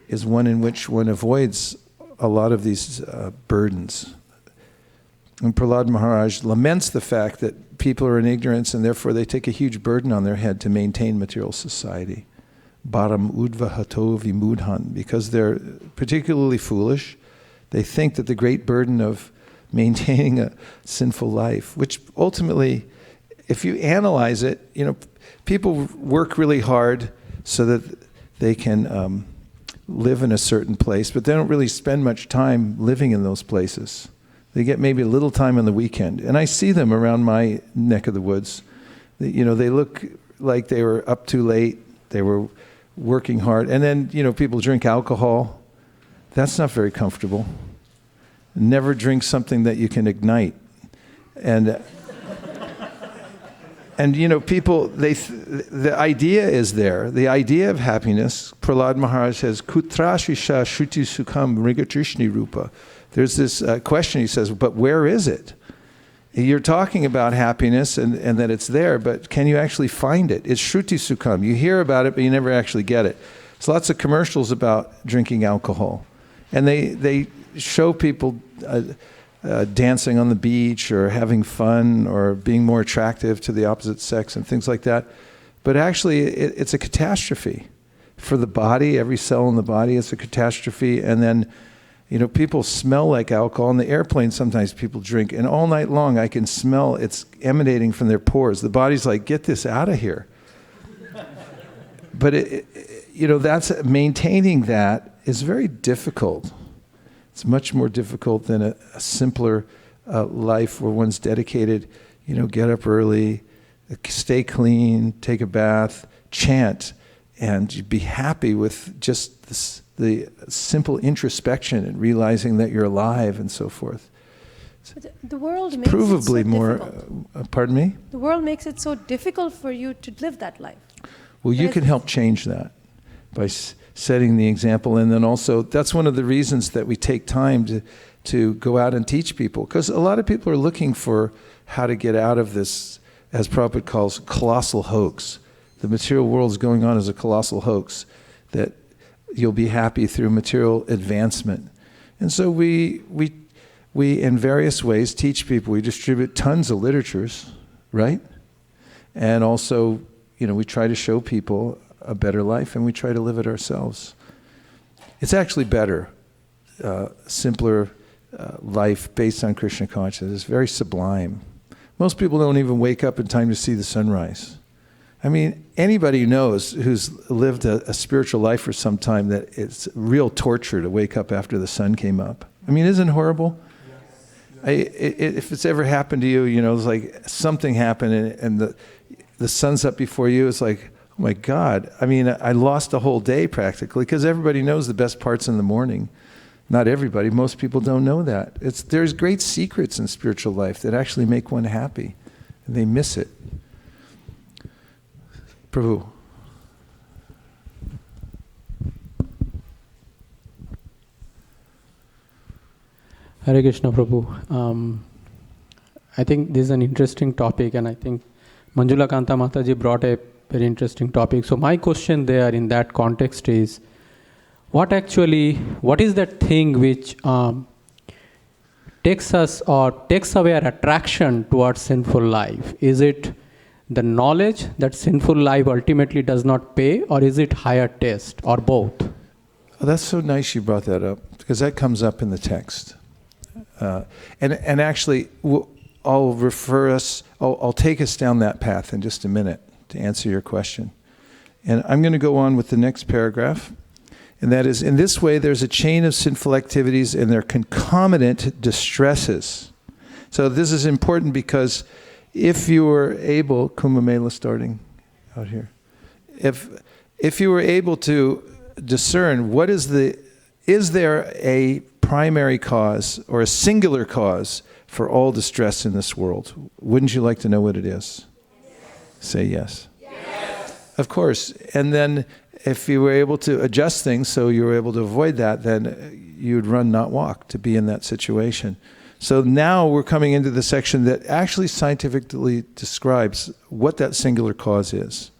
is one in which one avoids a lot of these burdens. And Prahlad Maharaj laments the fact that people are in ignorance and therefore they take a huge burden on their head to maintain material society. Bharam udvahato vimudhan, because they're particularly foolish. They think that the great burden of maintaining a sinful life, which ultimately, if you analyze it, people work really hard so that they can live in a certain place, but they don't really spend much time living in those places. They get maybe a little time on the weekend. And I see them around my neck of the woods. They look like they were up too late. They were working hard. And then, people drink alcohol. That's not very comfortable. Never drink something that you can ignite. And people, the idea is there. The idea of happiness, Prahlad Maharaj says, Kutrashisha Shuti Sukham Mrigatrishni Rupa. There's this question, he says, but where is it? You're talking about happiness and that it's there, but can you actually find it? It's Shruti Sukham. You hear about it, but you never actually get it. There's lots of commercials about drinking alcohol. And they show people dancing on the beach or having fun or being more attractive to the opposite sex and things like that. But actually, it's a catastrophe. for the body. Every cell in the body is a catastrophe. And then, people smell like alcohol. In the airplane, sometimes people drink. And all night long, I can smell it's emanating from their pores. The body's like, get this out of here. But, that's maintaining that is very difficult. It's much more difficult than a simpler life where one's dedicated, get up early, stay clean, take a bath, chant, and be happy with just the simple introspection and realizing that you're alive and so forth. But the world makes Provably it so more, difficult. pardon me? The world makes it so difficult for you to live that life. Well, you can help change that by setting the example. And then also, that's one of the reasons that we take time to go out and teach people. Because a lot of people are looking for how to get out of this, as Prabhupada calls, colossal hoax. The material world is going on as a colossal hoax, that you'll be happy through material advancement. And so we in various ways teach people. We distribute tons of literatures, right? And also, we try to show people a better life, and we try to live it ourselves. It's actually better, simpler life based on Krishna consciousness. It's very sublime. Most people don't even wake up in time to see the sunrise. I mean, anybody who knows who's lived a spiritual life for some time that it's real torture to wake up after the sun came up. I mean, isn't it horrible? If it's ever happened to you, it's like something happened and the sun's up before you. It's like, oh my God. I mean, I lost a whole day practically, because everybody knows the best parts in the morning. Not everybody. Most people don't know that. There's great secrets in spiritual life that actually make one happy, and they miss it. Prabhu. Hare Krishna, Prabhu. I think this is an interesting topic, and I think Manjula Kanta Mataji brought a very interesting topic. So my question there in that context is, what is that thing which takes us or takes away our attraction towards sinful life? Is it the knowledge that sinful life ultimately does not pay, or is it higher taste, or both? Oh, that's so nice you brought that up, because that comes up in the text. And actually, I'll take us down that path in just a minute to answer your question. And I'm going to go on with the next paragraph. And that is, in this way, there's a chain of sinful activities and their concomitant distresses. So this is important because if you were able, Kumbh Mela starting out here, if you were able to discern is there a primary cause or a singular cause for all distress in this world? Wouldn't you like to know what it is? Yes. Say yes. Yes. Of course. And then if you were able to adjust things so you were able to avoid that, then you'd run, not walk, to be in that situation. So now we're coming into the section that actually scientifically describes what that singular cause is.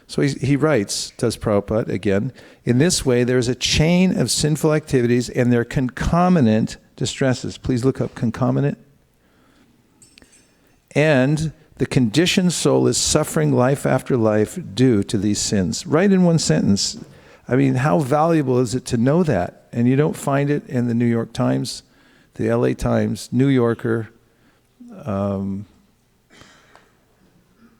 So he writes, does Prabhupada, again, in this way there's a chain of sinful activities and their concomitant distresses. Please look up concomitant. And the conditioned soul is suffering life after life due to these sins. Right in one sentence. I mean, how valuable is it to know that? And you don't find it in the New York Times, the LA Times, New Yorker,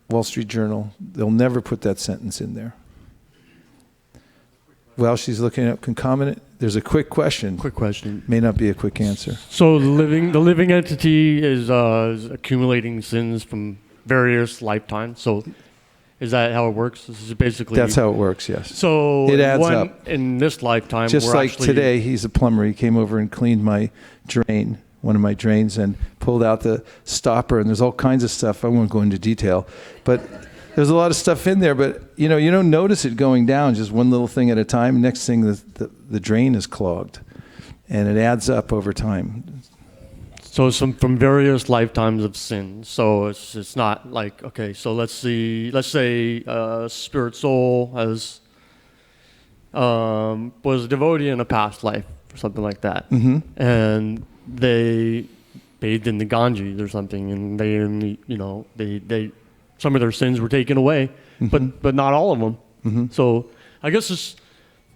Wall Street Journal. They'll never put that sentence in there. While she's looking up concomitant, there's a quick question. Quick question. May not be a quick answer. So the living entity is accumulating sins from various lifetimes. So is that how it works? This is basically... That's how it works, yes. So it adds up. In this lifetime, just we're like actually... today, he's a plumber. He came over and cleaned my drain, one of my drains, and pulled out the stopper, and there's all kinds of stuff. I won't go into detail, but there's a lot of stuff in there, but you don't notice it going down, just one little thing at a time. Next thing, the drain is clogged, and it adds up over time. So from various lifetimes of sin. So it's not like, okay, so let's say spirit soul was a devotee in a past life or something like that, and they bathed in the Ganges or something, and they some of their sins were taken away, but not all of them. So I guess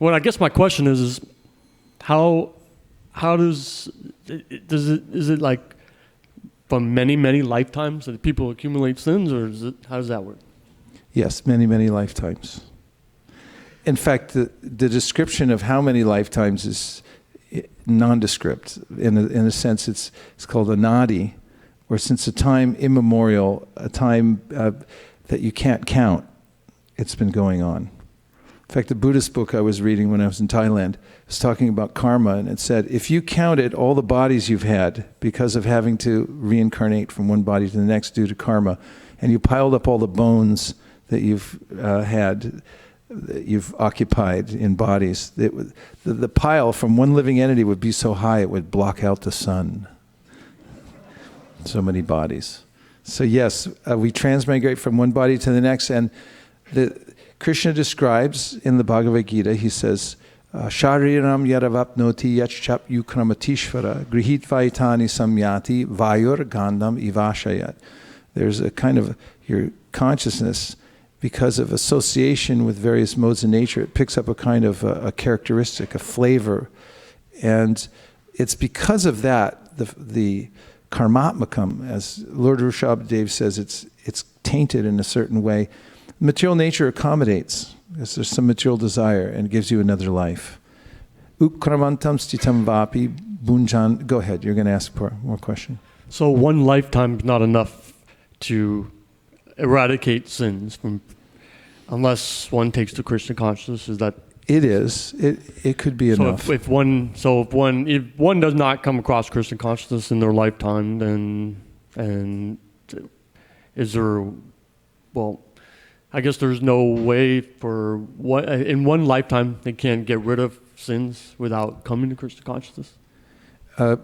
Well, I guess my question is how is it like from many lifetimes that people accumulate sins, or how does that work? Yes, many lifetimes. In fact, the description of how many lifetimes is nondescript. In a sense, it's called anadi, or since a time immemorial, a time that you can't count, it's been going on. In fact, the Buddhist book I was reading when I was in Thailand was talking about karma, and it said, if you counted all the bodies you've had because of having to reincarnate from one body to the next due to karma, and you piled up all the bones that you've had, that you've occupied in bodies, the pile from one living entity would be so high it would block out the sun. So many bodies. So yes, we transmigrate from one body to the next, and Krishna describes in the Bhagavad Gita, he says, Shariram yaravapnoti yachchap yukramatishvara grihit vaitani samyati vayur gandham ivashayat. There's a kind of your consciousness, because of association with various modes of nature, it picks up a kind of a characteristic, a flavor. And it's because of that, the karmatmakam, as Lord Rishabhdev says, it's tainted in a certain way. Material nature accommodates, because there's some material desire, and gives you another life. Ukramantam stitam vapi bunjan. Go ahead, you're going to ask for more question. So one lifetime is not enough to eradicate sins unless one takes to Krishna consciousness. Is that? It is. It could be enough. If one does not come across Krishna consciousness in their lifetime, then is there? Well, I guess there's no way for in one lifetime they can't get rid of sins without coming to Krishna consciousness. That's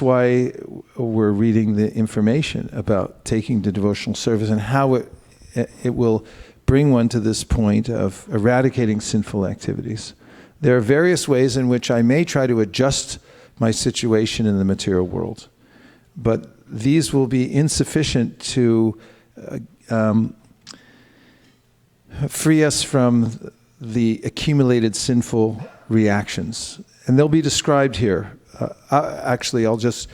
why we're reading the information about taking the devotional service and how it will bring one to this point of eradicating sinful activities. There are various ways in which I may try to adjust my situation in the material world, but these will be insufficient to free us from the accumulated sinful reactions. And they'll be described here. Actually, I'll just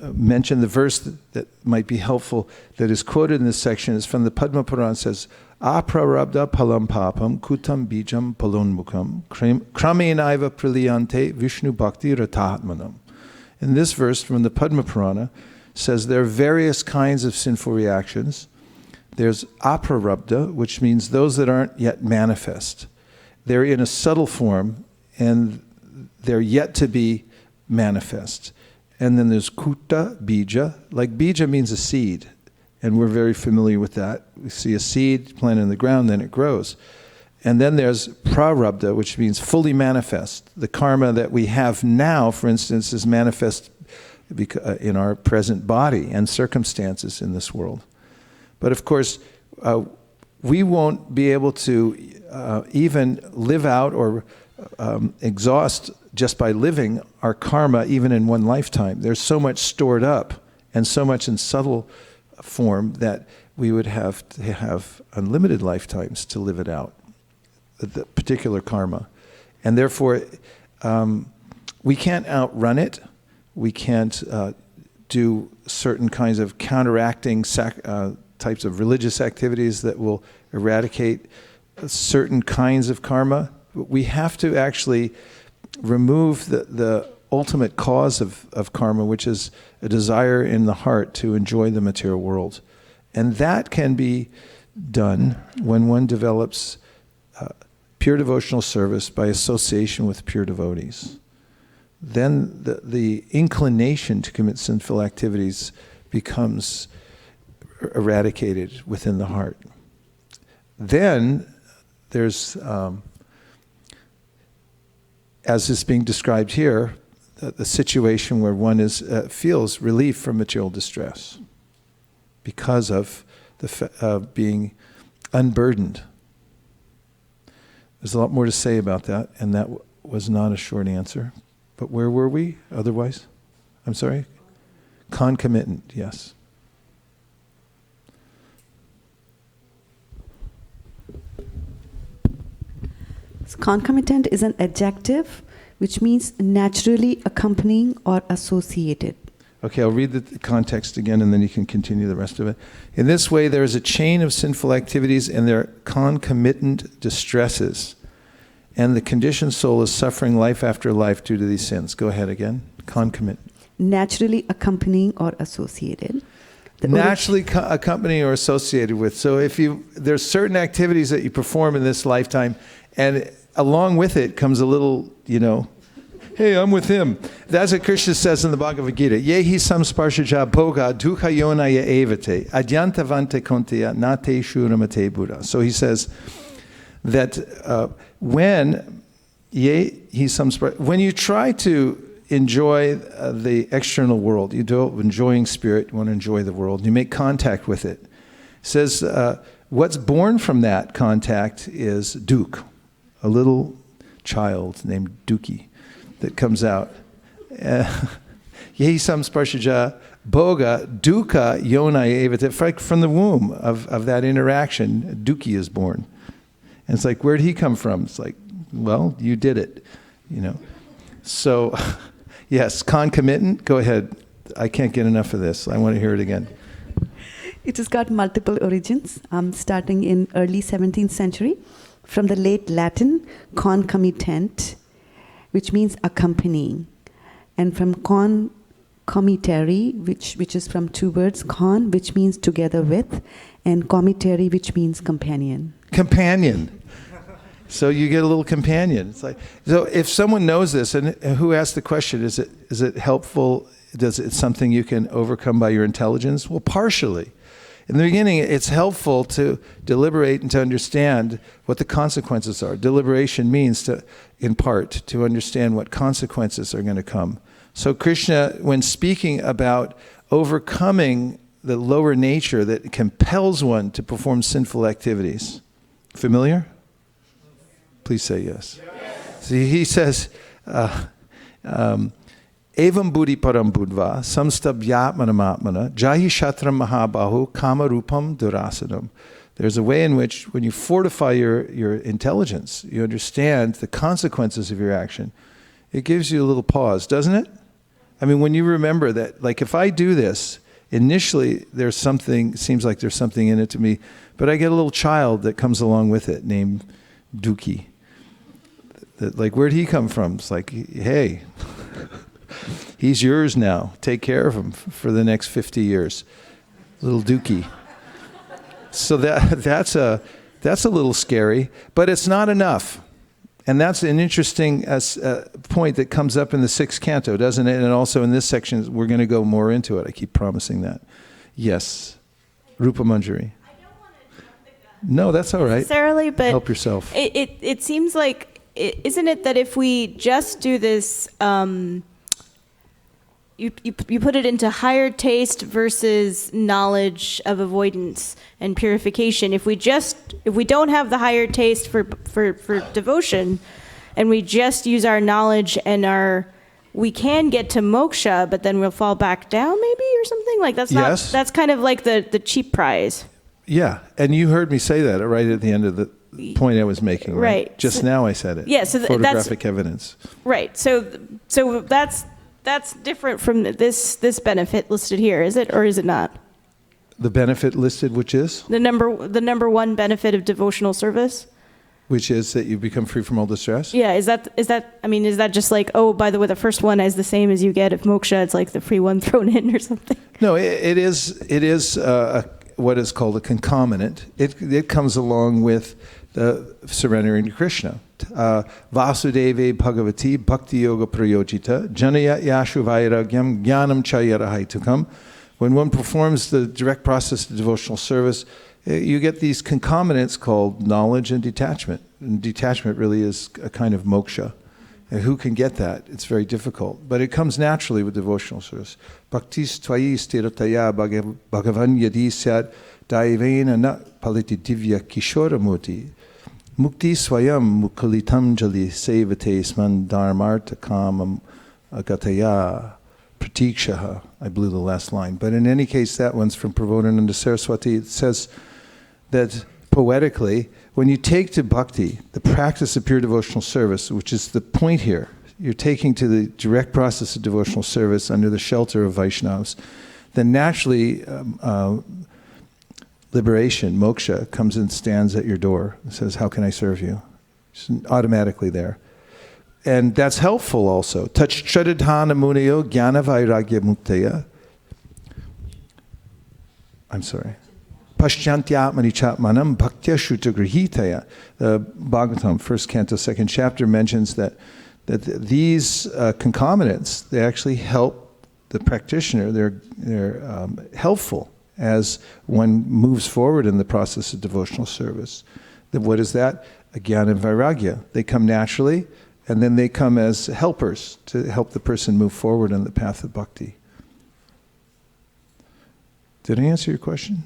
mention the verse that might be helpful that is quoted in this section. Is from the Padma Purana. It says, Aprarabdha palam papam kutam bijam palonmukam kramenaiva praliyante vishnu bhakti ratahatmanam. In this verse from the Padma Purana says there are various kinds of sinful reactions. There's aprarabdha, which means those that aren't yet manifest. They're in a subtle form, and they're yet to be manifest. And then there's kuta, bija. Like bija means a seed, and we're very familiar with that. We see a seed planted in the ground, then it grows. And then there's prarabdha, which means fully manifest. The karma that we have now, for instance, is manifest in our present body and circumstances in this world. But of course, we won't be able to even live out or exhaust just by living our karma even in one lifetime. There's so much stored up and so much in subtle form that we would have to have unlimited lifetimes to live it out, the particular karma. And therefore, we can't outrun it. We can't do certain kinds of counteracting types of religious activities that will eradicate certain kinds of karma. We have to actually remove the ultimate cause of karma, which is a desire in the heart to enjoy the material world. And that can be done when one develops pure devotional service by association with pure devotees. Then the inclination to commit sinful activities becomes eradicated within the heart. Then there's, as is being described here, the situation where one feels relief from material distress because of being unburdened. There's a lot more to say about that, and that was not a short answer. But where were we otherwise? I'm sorry? Concomitant, yes. Concomitant is an adjective which means naturally accompanying or associated. Okay, I'll read the context again and then you can continue the rest of it. In this way, there is a chain of sinful activities and their concomitant distresses. And the conditioned soul is suffering life after life due to these sins. Go ahead again. Concomitant. Naturally accompanying or associated. Naturally accompanying or associated with. So there's certain activities that you perform in this lifetime, and along with it comes a little, hey, I'm with him. That's what Krishna says in the Bhagavad Gita. Yehi samsparshaja bhoga dukha yonaya evate adyantavante konteya nate shuramate buddha. So he says that when you try to enjoy the external world, you do enjoying spirit, you want to enjoy the world, you make contact with it. It says what's born from that contact is duk, a little child named Duki that comes out. Yehi samsparshaja bhoga dukkha yonaya evate. From the womb of that interaction, Duki is born. And it's like, where'd he come from? It's like, well, you did it, So, yes, concomitant, go ahead. I can't get enough of this. I want to hear it again. It has got multiple origins, starting in early 17th century, from the late Latin concomitant, which means accompanying, and from concomitary, which is from two words, con, which means together with, and comitary, which means companion. Companion. So you get a little companion. It's like, so if someone knows this, and who asked the question, is it helpful? Is it something you can overcome by your intelligence? Well, partially. In the beginning, it's helpful to deliberate and to understand what the consequences are. Deliberation means in part, to understand what consequences are going to come. So Krishna, when speaking about overcoming the lower nature that compels one to perform sinful activities, familiar? Please say yes. See, he says, Evam buddhi param buddva samstabhyatmanamatmana jahi shatram mahabahu kama rupam durasadam. There's a way in which when you fortify your intelligence, you understand the consequences of your action. It gives you a little pause, doesn't it? I mean, when you remember that, like if I do this, initially seems like there's something in it to me, but I get a little child that comes along with it named Duki. Like, where'd he come from? It's like, hey, he's yours now. Take care of him for the next 50 years. Little Duki. So that's a little scary, but it's not enough. And that's an interesting point that comes up in the 6th canto, doesn't it? And also in this section, we're going to go more into it. I keep promising that. Yes. Rupa Manjari. I don't want to jump the gun. No, that's all right. Necessarily, but help yourself. It seems like, isn't it that if we just do this, you put it into higher taste versus knowledge of avoidance and purification. If we don't have the higher taste for devotion, and we just use our knowledge and we can get to moksha, but then we'll fall back down maybe or something like that's kind of like the cheap prize. Yeah, and you heard me say that right at the end of the point I was making. Right. Just now I said it. Yeah. So photographic evidence. Right. So that's different from this benefit listed here, is it, or is it not? The benefit listed, which is? The number one benefit of devotional service? Which is that you become free from all distress? Yeah, is that just like, oh, by the way, the first one is the same as you get if moksha, it's like the free one thrown in or something? No, it is what is called a concomitant. It comes along with the surrendering to Krishna. Vasudeve Bhagavati Bhakti Yoga Prayojita Janaya Yashu Vairagyam Jnanam Chayarahaitukam. When one performs the direct process of devotional service, you get these concomitants called knowledge and detachment. And detachment really is a kind of moksha. And who can get that? It's very difficult. But it comes naturally with devotional service. Bhaktis tvayi stirataya bhagavan yadi syat daivena na paliti divya kishora murti. Mukti swayam mukulitam jali sevate sman dharmarta kamam agataya pratikshaha. I blew the last line. But in any case, that one's from Prabodhananda Saraswati. It says that poetically, when you take to bhakti, the practice of pure devotional service, which is the point here, you're taking to the direct process of devotional service under the shelter of Vaishnavas, then naturally liberation, moksha, comes and stands at your door and says, how can I serve you? It's automatically there. And that's helpful also. Tachchadadhana munayo jnana vairagya muktaya. I'm sorry. Pashyantyatmani chatmanam bhaktya shrutagrihitaya. The Bhagavatam, 1st canto, 2nd chapter, mentions that these concomitants, they actually help the practitioner. They're helpful as one moves forward in the process of devotional service. Then what is that? Jnana and vairagya. They come naturally, and then they come as helpers to help the person move forward on the path of bhakti. Did I answer your question?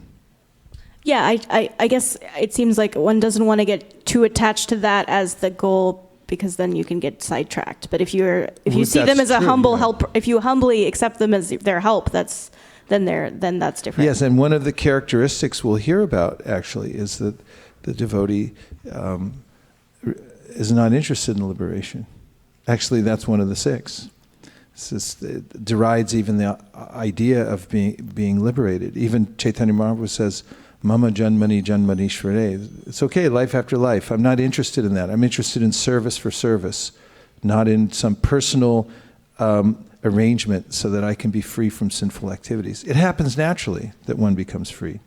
Yeah, I guess it seems like one doesn't want to get too attached to that as the goal, because then you can get sidetracked. But if you see them as a humble help, if you humbly accept them as their help, then that's different. Yes, and one of the characteristics we'll hear about actually is that the devotee is not interested in liberation. Actually, that's one of the 6. It derides even the idea of being liberated. Even Chaitanya Mahaprabhu says, Mama janmani janmani shvare. It's okay, life after life. I'm not interested in that. I'm interested in service for service, not in some personal arrangement so that I can be free from sinful activities. It happens naturally that one becomes free.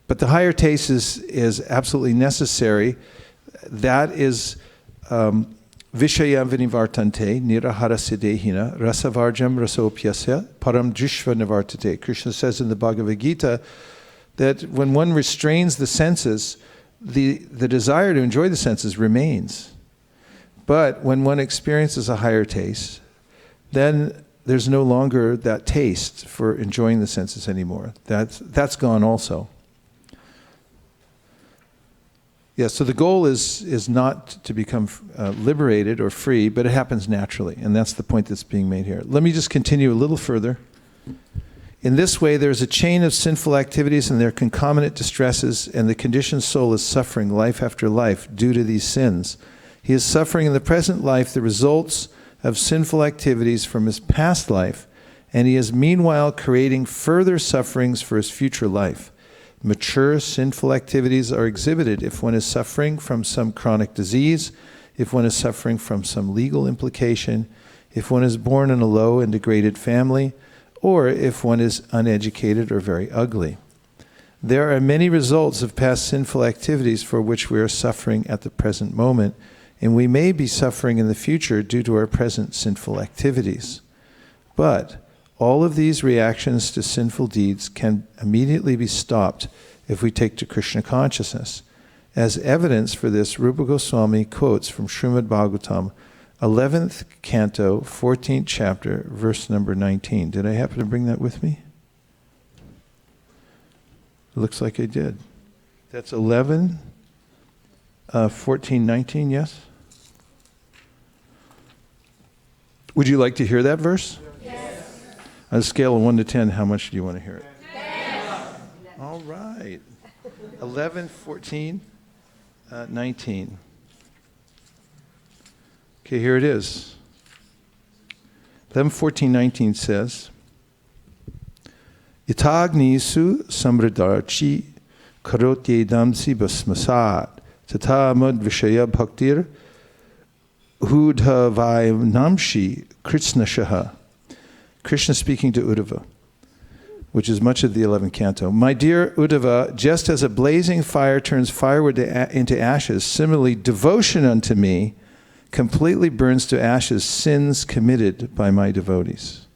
But the higher taste is absolutely necessary. That is Vishaya vinivartante nirahara siddhina rasavarjam rasopyasya param drishva nivartate. Krishna says in the Bhagavad Gita that when one restrains the senses, the desire to enjoy the senses remains. But when one experiences a higher taste, then there's no longer that taste for enjoying the senses anymore. That's gone also. Yeah, so the goal is not to become liberated or free, but it happens naturally, and that's the point that's being made here. Let me just continue a little further. In this way, there is a chain of sinful activities and their concomitant distresses, and the conditioned soul is suffering life after life due to these sins. He is suffering in the present life the results of sinful activities from his past life, and he is meanwhile creating further sufferings for his future life. Mature sinful activities are exhibited if one is suffering from some chronic disease, if one is suffering from some legal implication, if one is born in a low and degraded family, or if one is uneducated or very ugly. There are many results of past sinful activities for which we are suffering at the present moment, and we may be suffering in the future due to our present sinful activities. But all of these reactions to sinful deeds can immediately be stopped if we take to Krishna consciousness. As evidence for this, Rupa Goswami quotes from Srimad Bhagavatam, 11th canto, 14th chapter, verse number 19. Did I happen to bring that with me? It looks like I did. That's 11, 14, 19, yes? Would you like to hear that verse? Yes. On a scale of 1 to 10, how much do you want to hear it? 10. All right. 11, 14, 19. Okay, here it is. 11, 14, 19 says, Yatagnisu samridarchi karotyedamsi basmasat tata mad vishaya bhaktir hudha namshi kritsnashaha. Krishna speaking to Uddhava, which is much of the 11th canto. My dear Uddhava, just as a blazing fire turns firewood into ashes, similarly devotion unto me completely burns to ashes sins committed by my devotees.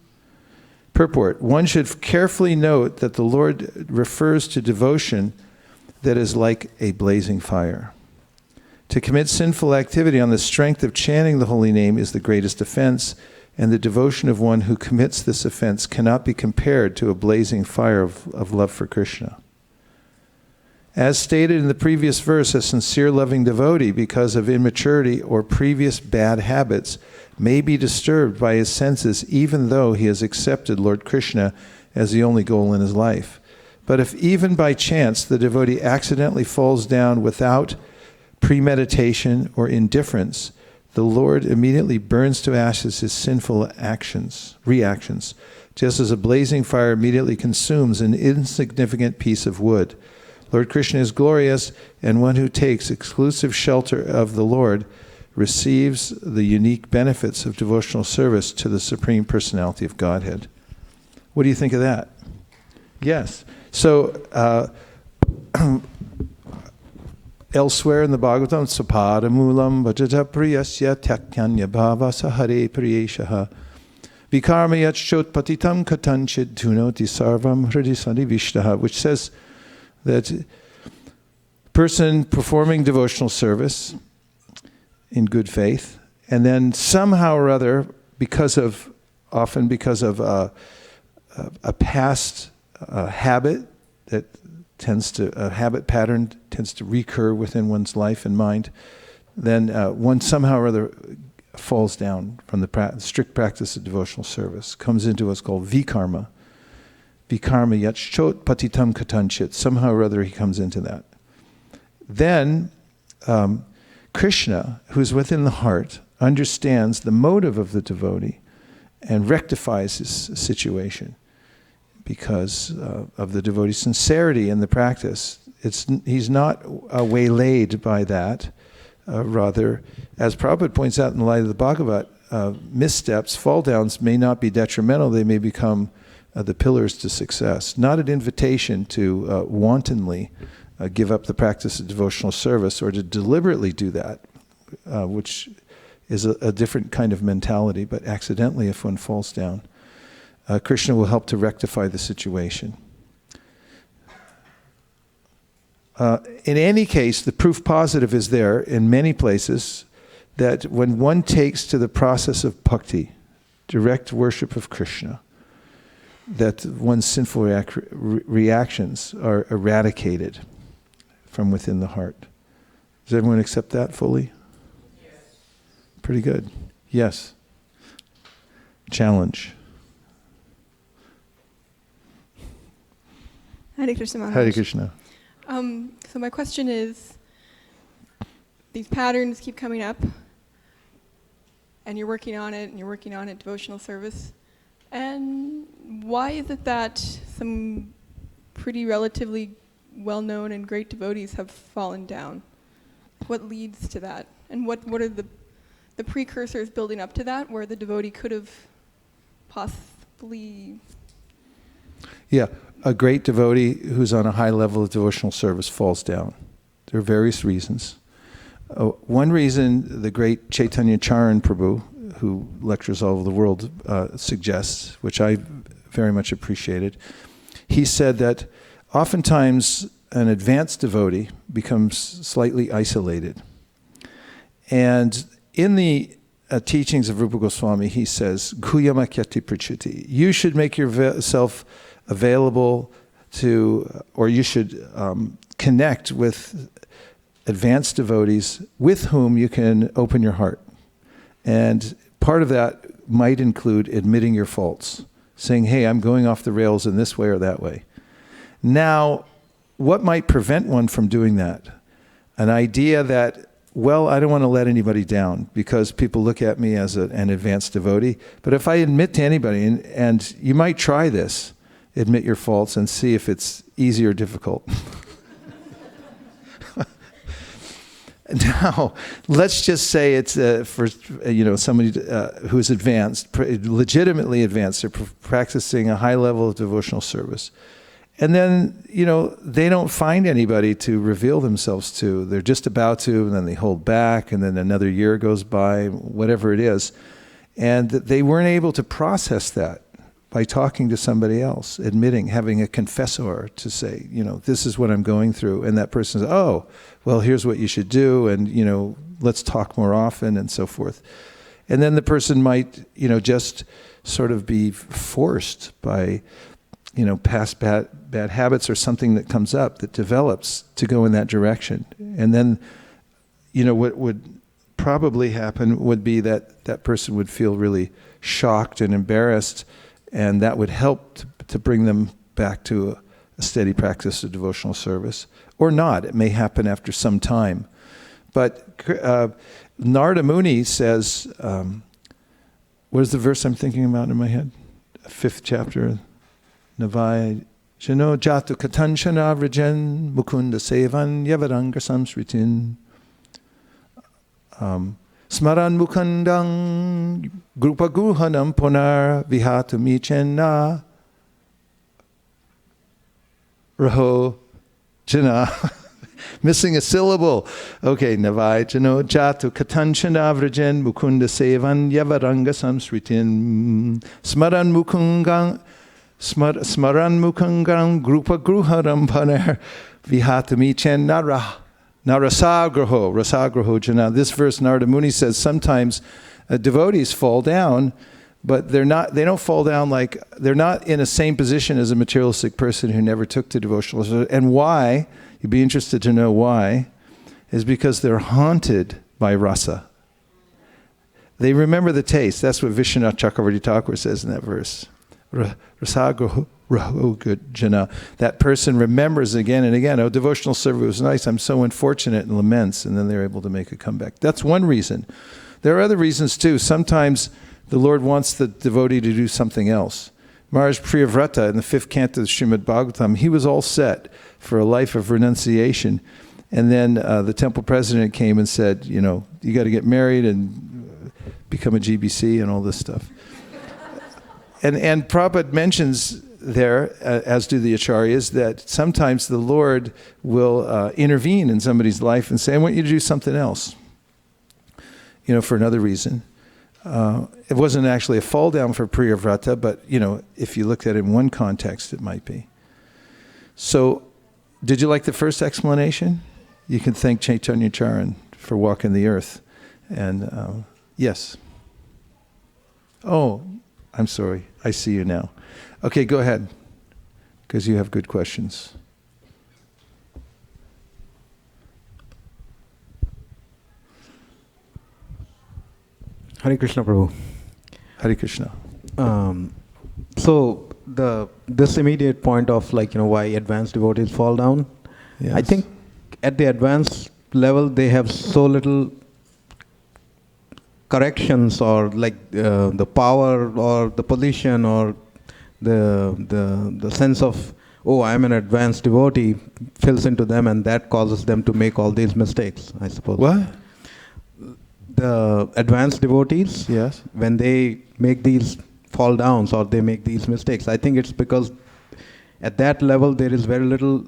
Purport. One should carefully note that the Lord refers to devotion that is like a blazing fire. To commit sinful activity on the strength of chanting the holy name is the greatest offense, and the devotion of one who commits this offense cannot be compared to a blazing fire of love for Krishna. As stated in the previous verse, a sincere loving devotee, because of immaturity or previous bad habits, may be disturbed by his senses even though he has accepted Lord Krishna as the only goal in his life. But if even by chance the devotee accidentally falls down without premeditation or indifference, the Lord immediately burns to ashes his sinful reactions, just as a blazing fire immediately consumes an insignificant piece of wood. Lord Krishna is glorious, and one who takes exclusive shelter of the Lord receives the unique benefits of devotional service to the Supreme Personality of Godhead. What do you think of that? Yes. So, elsewhere in the Bhagavatam, sapada mulam bhajata priyasya tyakyanya bhava sahare priyeshaha vikarmayat shot patitam katanchid dhunoti sarvam hridisani vishtaha, which says that person performing devotional service in good faith, and then somehow or other, often because of a past habit that a habit pattern tends to recur within one's life and mind, then one somehow or other falls down from the strict practice of devotional service, comes into what's called vikarma. Vikarma yachot patitam katanchit. Somehow or other he comes into that. Then Krishna, who's within the heart, understands the motive of the devotee and rectifies his situation because of the devotee's sincerity in the practice. He's not waylaid by that. Rather, as Prabhupada points out in the light of the Bhagavat, missteps, fall downs may not be detrimental. They may become the pillars to success. Not an invitation to wantonly give up the practice of devotional service or to deliberately do that, which is a different kind of mentality, but accidentally if one falls down. Krishna will help to rectify the situation. In any case, the proof positive is there in many places that when one takes to the process of bhakti, direct worship of Krishna, that one's sinful reactions are eradicated from within the heart. Does everyone accept that fully? Yes. Pretty good. Yes. Challenge. Hare Krishna Maharaj. Hare Krishna. So my question is, these patterns keep coming up, and you're working on it, devotional service. And why is it that some pretty relatively well-known and great devotees have fallen down? What leads to that? And what are the precursors building up to that, where the devotee could have possibly... Yeah, a great devotee who's on a high level of devotional service falls down. There are various reasons. One reason the great Chaitanya Charan Prabhu, who lectures all over the world, suggests, which I very much appreciated, he said that oftentimes an advanced devotee becomes slightly isolated. And in the teachings of Rupa Goswami, he says, Guyama kyati prachiti. You should make yourself available to, or you should connect with advanced devotees with whom you can open your heart. And part of that might include admitting your faults, saying, hey, I'm going off the rails in this way or that way. Now, what might prevent one from doing that? An idea that, well, I don't want to let anybody down because people look at me as an advanced devotee. But if I admit to anybody, and you might try this, admit your faults and see if it's easy or difficult. Now, let's just say it's for somebody who's advanced, legitimately advanced. They're practicing a high level of devotional service. And then, they don't find anybody to reveal themselves to. They're just about to, and then they hold back, and then another year goes by, whatever it is. And they weren't able to process that by talking to somebody else, admitting, having a confessor to say, this is what I'm going through. And that person says, oh, well, here's what you should do, and, let's talk more often, and so forth. And then the person might, just sort of be forced by, past bad habits or something that comes up that develops to go in that direction. And then, what would probably happen would be that that person would feel really shocked and embarrassed, and that would help to bring them back to a steady practice of devotional service. Or not. It may happen after some time. But Narada Muni says, what is the verse I'm thinking about in my head? 5th chapter. Navai Jano Jatu Katanchana Vrajan Mukunda Sevan Yavaranga Samsritin Smaran Mukundang Grupa Guhanam Ponar Vihatu Michenna Raho Jana. Missing a syllable. Okay, Navai Jano Jatu Katanchana Vrajan Mukunda Sevan Yavaranga Samsritin Smaran Mukungang Smaran Mukangang Grupa Gruharam Panar Vihatami Chen Narasagraho Jana. This verse Narada Muni says sometimes devotees fall down, but they don't fall down like, they're not in the same position as a materialistic person who never took to devotional service. And why, you'd be interested to know why, is because they're haunted by rasa. They remember the taste. That's what Vishwanath Chakravarti Thakur says in that verse. Rasagraho Jana. That person remembers again and again, oh, devotional service was nice, I'm so unfortunate, and laments, and then they're able to make a comeback. That's one reason. There are other reasons too. Sometimes the Lord wants the devotee to do something else. Maharaj Priyavrata in the 5th canto of Srimad Bhagavatam, he was all set for a life of renunciation. And then the temple president came and said, you got to get married and become a GBC and all this stuff. And Prabhupada mentions there, as do the acharyas, that sometimes the Lord will intervene in somebody's life and say, I want you to do something else, for another reason. It wasn't actually a fall down for Priyavrata, but, if you looked at it in one context, it might be. So, did you like the first explanation? You can thank Chaitanya Charan for walking the earth. And, yes. Oh, I'm sorry. I see you now. Okay, go ahead, because you have good questions. Hare Krishna, Prabhu. Hare Krishna. So this immediate point of why advanced devotees fall down, Yes. I think at the advanced level they have so little corrections or the power or the position or the sense of, oh, I'm an advanced devotee fills into them, and that causes them to make all these mistakes, I suppose. What? The advanced devotees, Yes. when they make these fall downs or they make these mistakes, I think it's because at that level there is very little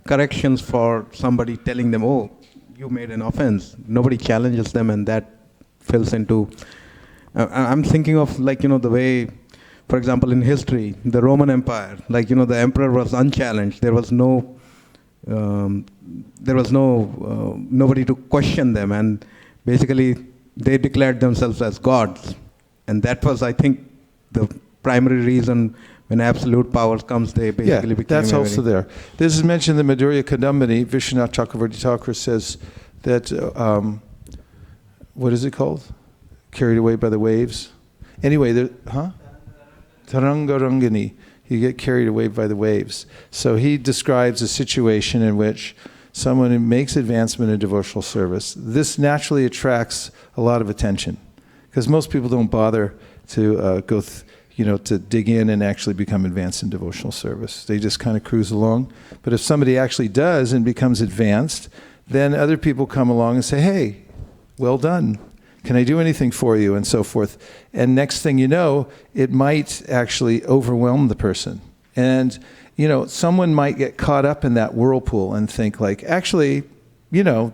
corrections for somebody telling them, oh, you made an offense. Nobody challenges them, and that fills into... I'm thinking of the way, for example, in history, the Roman Empire, the emperor was unchallenged. There was nobody to question them, and basically they declared themselves as gods. And that was, I think, the primary reason when absolute power comes, they basically became... that's also there. This is mentioned in the Madhurya Kadambini. Vishwanath Chakravarti Thakur says that, what is it called? Carried away by the waves? Anyway, Taranga Rangini. You get carried away by the waves. So he describes a situation in which someone who makes advancement in devotional service, this naturally attracts a lot of attention, because most people don't bother to to dig in and actually become advanced in devotional service. They just kind of cruise along. But if somebody actually does and becomes advanced, then other people come along and say, hey, well done. Can I do anything for you? And so forth. And next thing you know, it might actually overwhelm the person. And, someone might get caught up in that whirlpool and think actually, the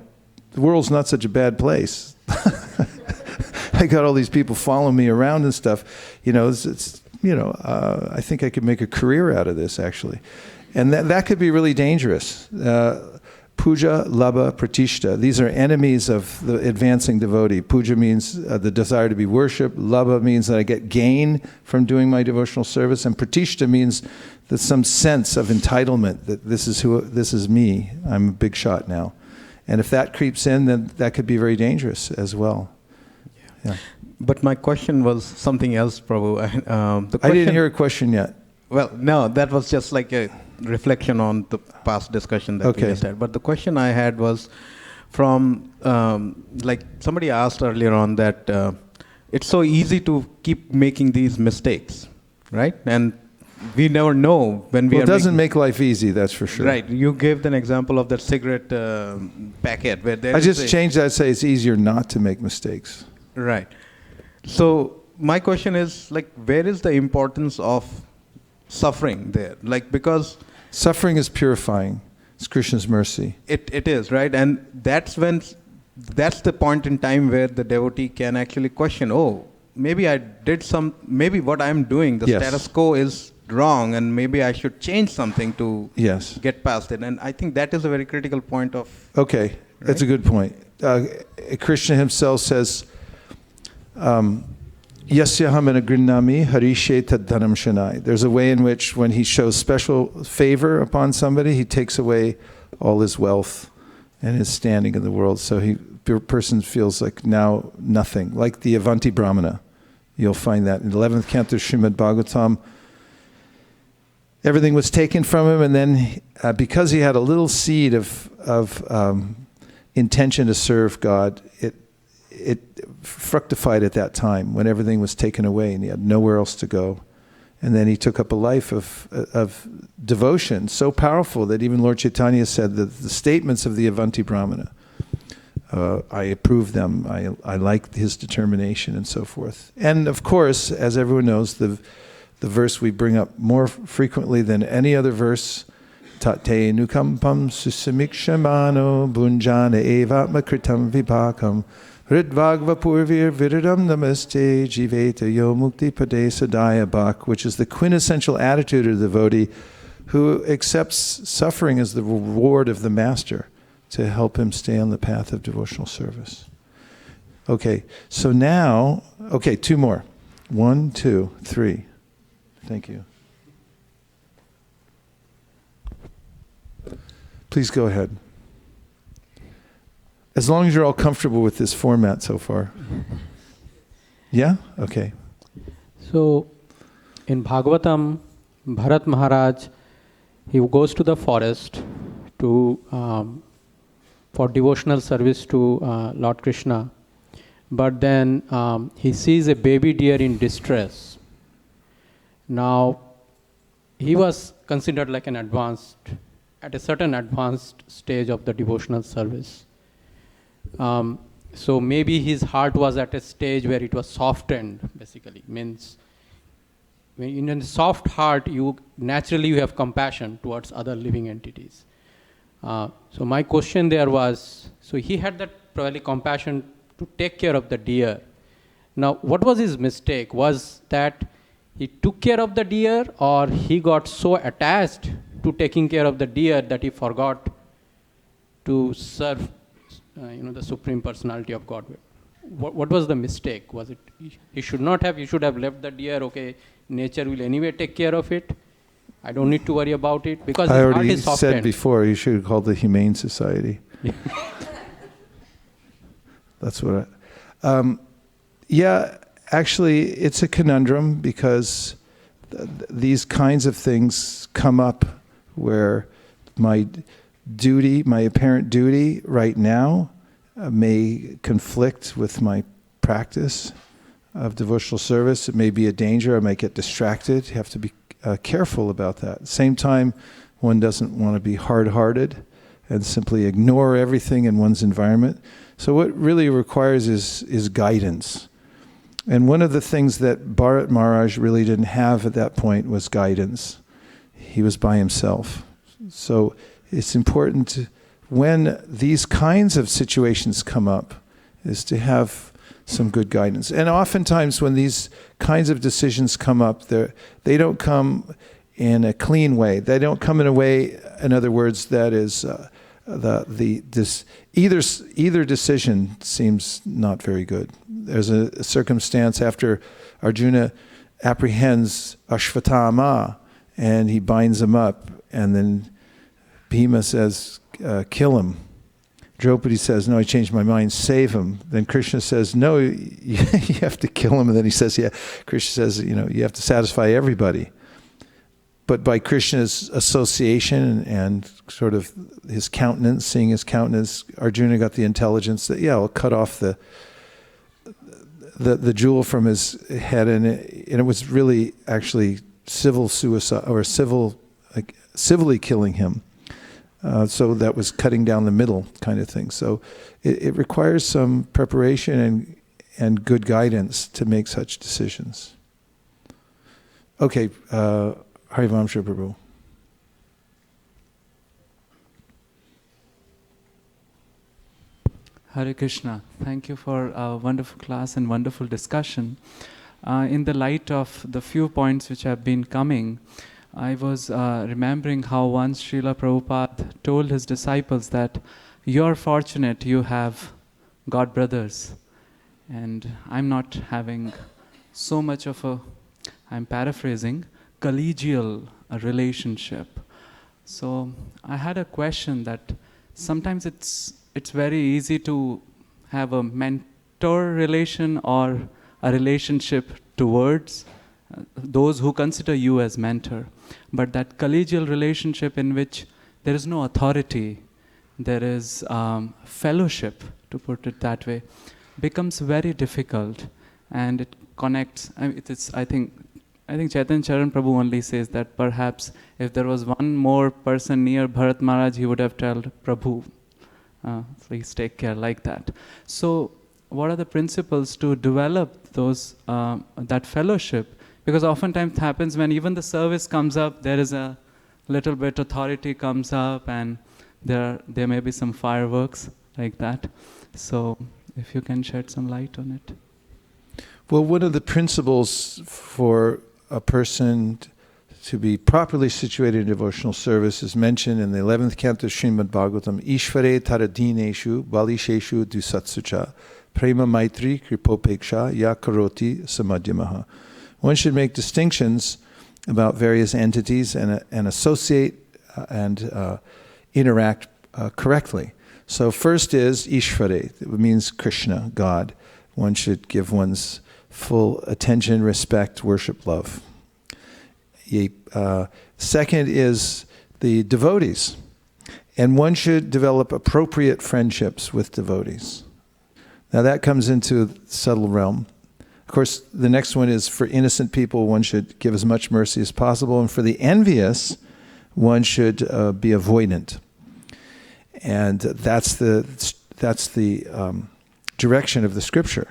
world's not such a bad place. I got all these people following me around and stuff. I think I could make a career out of this, actually. And that could be really dangerous. Puja, Labha, Pratishta. These are enemies of the advancing devotee. Puja means the desire to be worshipped. Labha means that I get gain from doing my devotional service. And Pratishta means that some sense of entitlement, that this is me. I'm a big shot now. And if that creeps in, then that could be very dangerous as well. Yeah. But my question was something else, Prabhu. I didn't hear a question yet. Well, no, that was just reflection on the past discussion that we Okay. just had. But the question I had was from, like somebody asked earlier on that it's so easy to keep making these mistakes, right? And we never know when we Well, are it doesn't making, make life easy, that's for sure. right. You gave an example of that cigarette packet where there I is just a- changed that, say it's easier not to make mistakes. Right. So my question is, like, where is the importance of suffering there? Like, because Suffering is purifying. It's Krishna's mercy. it is, right? And that's the point in time where the devotee can actually question, oh, maybe I did maybe what I'm doing, the Yes. status quo is wrong, and maybe I should change something to Yes. get past it. And I think that is a very critical point of, Okay, that's a good point. Krishna himself says, Yasyaham grinnami harishe tad dhanam shanai. There's a way in which when he shows special favor upon somebody, he takes away all his wealth and his standing in the world. So the person feels like now nothing, like the Avanti Brahmana. You'll find that in the 11th canto of Srimad Bhagavatam. Everything was taken from him, and then because he had a little seed of intention to serve God, it fructified at that time when everything was taken away and he had nowhere else to go. And then he took up a life of devotion so powerful that even Lord Chaitanya said that the statements of the Avanti Brahmana, I approve them, I like his determination and so forth. And of course, as everyone knows, the verse we bring up more frequently than any other verse, Tate nukampam susamikshamano bunjana evatma kritam vipakam Ridvagva purvir viridam namaste jiveta yo mukti pade sadaya bhak, which is the quintessential attitude of the devotee who accepts suffering as the reward of the master to help him stay on the path of devotional service. Okay, so now, okay, two more. 1, 2, 3. Thank you. Please go ahead. As long as you're all comfortable with this format so far. Yeah? Okay. So, in Bhagavatam, Bharat Maharaj, he goes to the forest to for devotional service to Lord Krishna. But then he sees a baby deer in distress. Now, he was considered like at a certain advanced stage of the devotional service. So maybe his heart was at a stage where it was softened, basically. Means, in a soft heart, you have compassion towards other living entities. So my question there was, so he had that probably compassion to take care of the deer. Now, what was his mistake? Was that he took care of the deer, or he got so attached to taking care of the deer that he forgot to serve the Supreme Personality of Godhead? What was the mistake? Was it he should have left the deer, okay, nature will anyway take care of it, I don't need to worry about it, because I his heart already is softened. said before, you should have called the Humane Society. That's what yeah, actually, it's a conundrum because these kinds of things come up where my apparent duty right now may conflict with my practice of devotional service. It may be a danger. I might get distracted. You have to be careful about that. At the same time, one doesn't want to be hard-hearted and simply ignore everything in one's environment. So what really requires is guidance. And one of the things that Bharat Maharaj really didn't have at that point was guidance. He was by himself. So it's important when these kinds of situations come up is to have some good guidance. And oftentimes when these kinds of decisions come up, they don't come in a clean way. They don't come in a way, in other words, that is either decision seems not very good. There's a circumstance after Arjuna apprehends Ashvatthama and he binds him up, and then Bhima says, kill him. Draupadi says, no, I changed my mind, save him. Then Krishna says, no, you have to kill him. And then he says, yeah, Krishna says, you have to satisfy everybody. but by Krishna's association and sort of his countenance, seeing his countenance, Arjuna got the intelligence that, I'll cut off the jewel from his head, and it was really actually civil suicide, or civilly killing him. So that was cutting down the middle kind of thing. So it requires some preparation and good guidance to make such decisions. Okay, Harivam Shri Prabhu. Hare Krishna. Thank you for a wonderful class and wonderful discussion. In the light of the few points which have been coming, I was remembering how once Srila Prabhupada told his disciples that you're fortunate you have God brothers. And I'm not having so much of a, I'm paraphrasing, collegial relationship. So I had a question that sometimes it's very easy to have a mentor relation or a relationship towards those who consider you as mentor. But that collegial relationship in which there is no authority, there is fellowship, to put it that way, becomes very difficult, and it connects. I think Chaitanya Charan Prabhu only says that perhaps if there was one more person near Bharat Maharaj, he would have told Prabhu, please take care, like that. So what are the principles to develop those that fellowship? Because oftentimes it happens when even the service comes up, there is a little bit authority comes up, and there may be some fireworks like that. So if you can shed some light on it. Well, one of the principles for a person to be properly situated in devotional service is mentioned in the 11th canto of Srimad Bhagavatam, Ishvare taradineshu balisheshu dusatsucha prema maitri kripopeksha ya karoti samadhyamaha. One should make distinctions about various entities and associate and interact correctly. So first is Ishvare, it means Krishna, God. One should give one's full attention, respect, worship, love. Second is the devotees. And one should develop appropriate friendships with devotees. Now that comes into the subtle realm. Of course, the next one is for innocent people, one should give as much mercy as possible. And for the envious, one should be avoidant. And that's the direction of the scripture.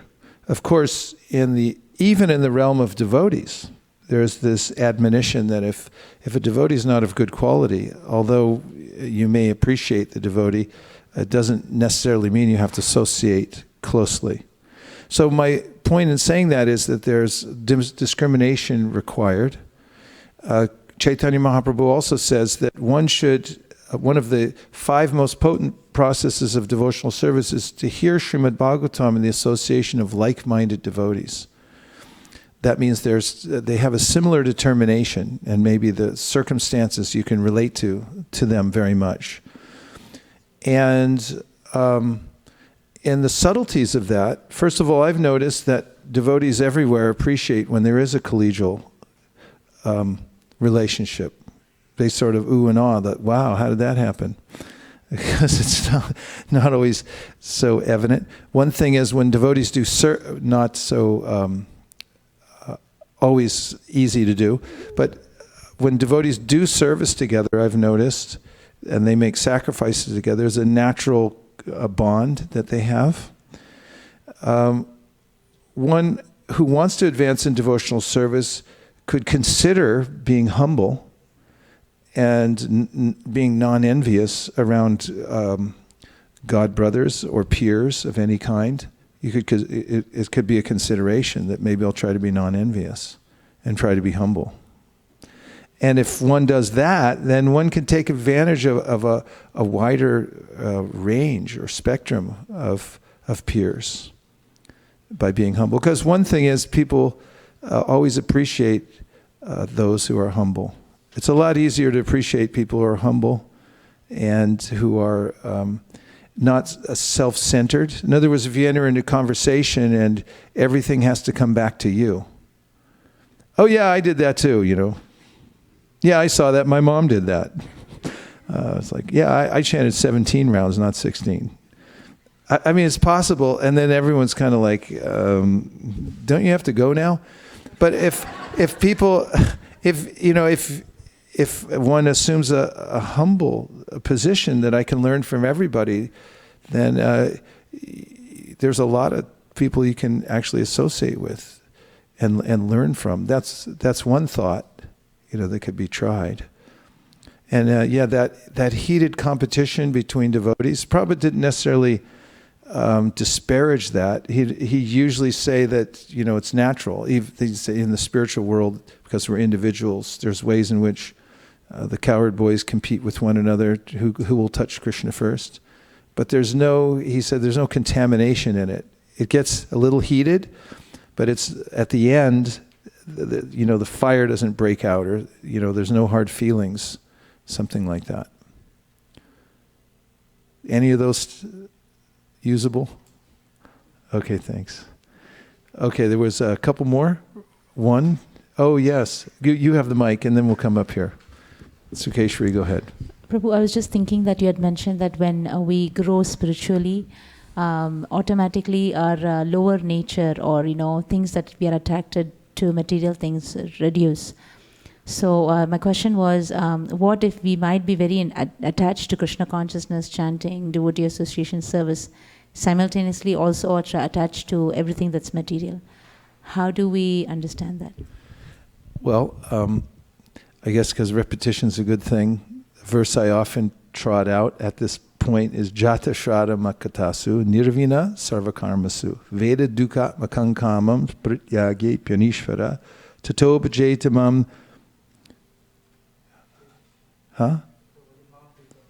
Of course, even in the realm of devotees, there's this admonition that if a devotee is not of good quality, although you may appreciate the devotee, it doesn't necessarily mean you have to associate closely. So my point in saying that is that there's discrimination required. Chaitanya Mahaprabhu also says that one of the 5 most potent processes of devotional service is to hear Srimad Bhagavatam in the association of like-minded devotees. That means they have a similar determination, and maybe the circumstances you can relate to them very much. And in the subtleties of that, first of all, I've noticed that devotees everywhere appreciate when there is a collegial relationship. They sort of ooh and ah that, wow, how did that happen? Because it's not always so evident. One thing is when devotees do not so always easy to do, but when devotees do service together, I've noticed, and they make sacrifices together, there's a natural bond that they have. One who wants to advance in devotional service could consider being humble and being non-envious around God brothers or peers of any kind. It could be a consideration that maybe I'll try to be non-envious and try to be humble. And if one does that, then one can take advantage of a wider range or spectrum of peers by being humble. Because one thing is people always appreciate those who are humble. It's a lot easier to appreciate people who are humble and who are not self-centered. In other words, if you enter into conversation and everything has to come back to you. Oh yeah, I did that too, Yeah, I saw that. My mom did that. It's like, yeah, I chanted 17 rounds, not 16. I mean, it's possible. And then everyone's kind of like, don't you have to go now? But if people, if one assumes a humble position that I can learn from everybody, then there's a lot of people you can actually associate with and learn from. That's one thought, that could be tried. And that heated competition between devotees, Prabhupada didn't necessarily disparage that. He usually say that it's natural. He say in the spiritual world, because we're individuals, there's ways in which the cowherd boys compete with one another who will touch Krishna first. But he said there's no contamination in it. It gets a little heated, but it's at the end, the fire doesn't break out, or there's no hard feelings, something like that. Any of those usable? Okay, thanks. Okay, there was a couple more. One. Oh, yes. You have the mic, and then we'll come up here. Sukeshwari, go ahead. Prabhu, I was just thinking that you had mentioned that when we grow spiritually, automatically our lower nature or, things that we are attracted to, material things, reduce. So my question was, what if we might be very attached to Krishna consciousness, chanting, devotee association service, simultaneously also attached to everything that's material? How do we understand that? Well, I guess because repetition's a good thing. The verse I often trot out at this point is Jata Shraddha Makatasu Nirvina Sarvakarmasu Veda Dukkha Makankamam Prityage Pyanishvara Tato Bhajetamam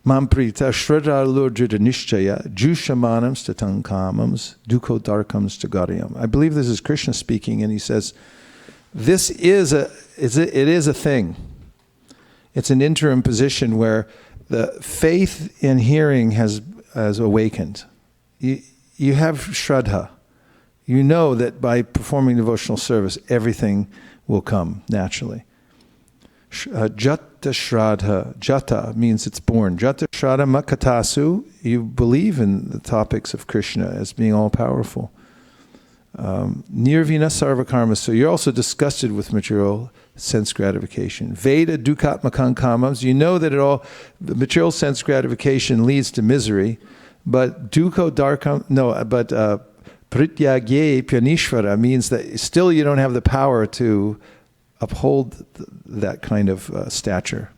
Mamprita Shraddha Lurjita Nishchaya Jushamanams Tatankamams Dukho Darkams Tagaryam. I believe this is Krishna speaking, and he says, it is a thing. It's an interim position where the faith in hearing has awakened. You have Shraddha. You know that by performing devotional service, everything will come naturally. Jata Shraddha. Jata means it's born. Jata Shraddha Makatasu. You believe in the topics of Krishna as being all-powerful. Nirvina Sarvakarma. So you're also disgusted with material sense gratification. Veda Dukkhatmakam Kamams. You know that the material sense gratification leads to misery, but Dukkho Darkam, Prityagye Pyanishvara means that still you don't have the power to uphold that kind of stature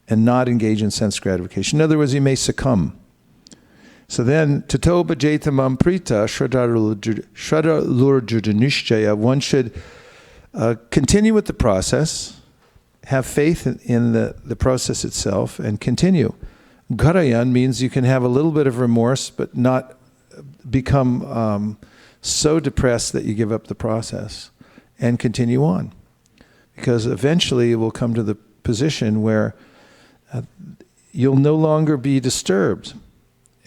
and not engage in sense gratification. In other words, you may succumb. So then, Tato Bhajetamam Prita Shraddha Lurjudhanishchaya, one should continue with the process, have faith in the process itself, and continue. Garayan means you can have a little bit of remorse, but not become so depressed that you give up the process, and continue on. Because eventually it will come to the position where you'll no longer be disturbed.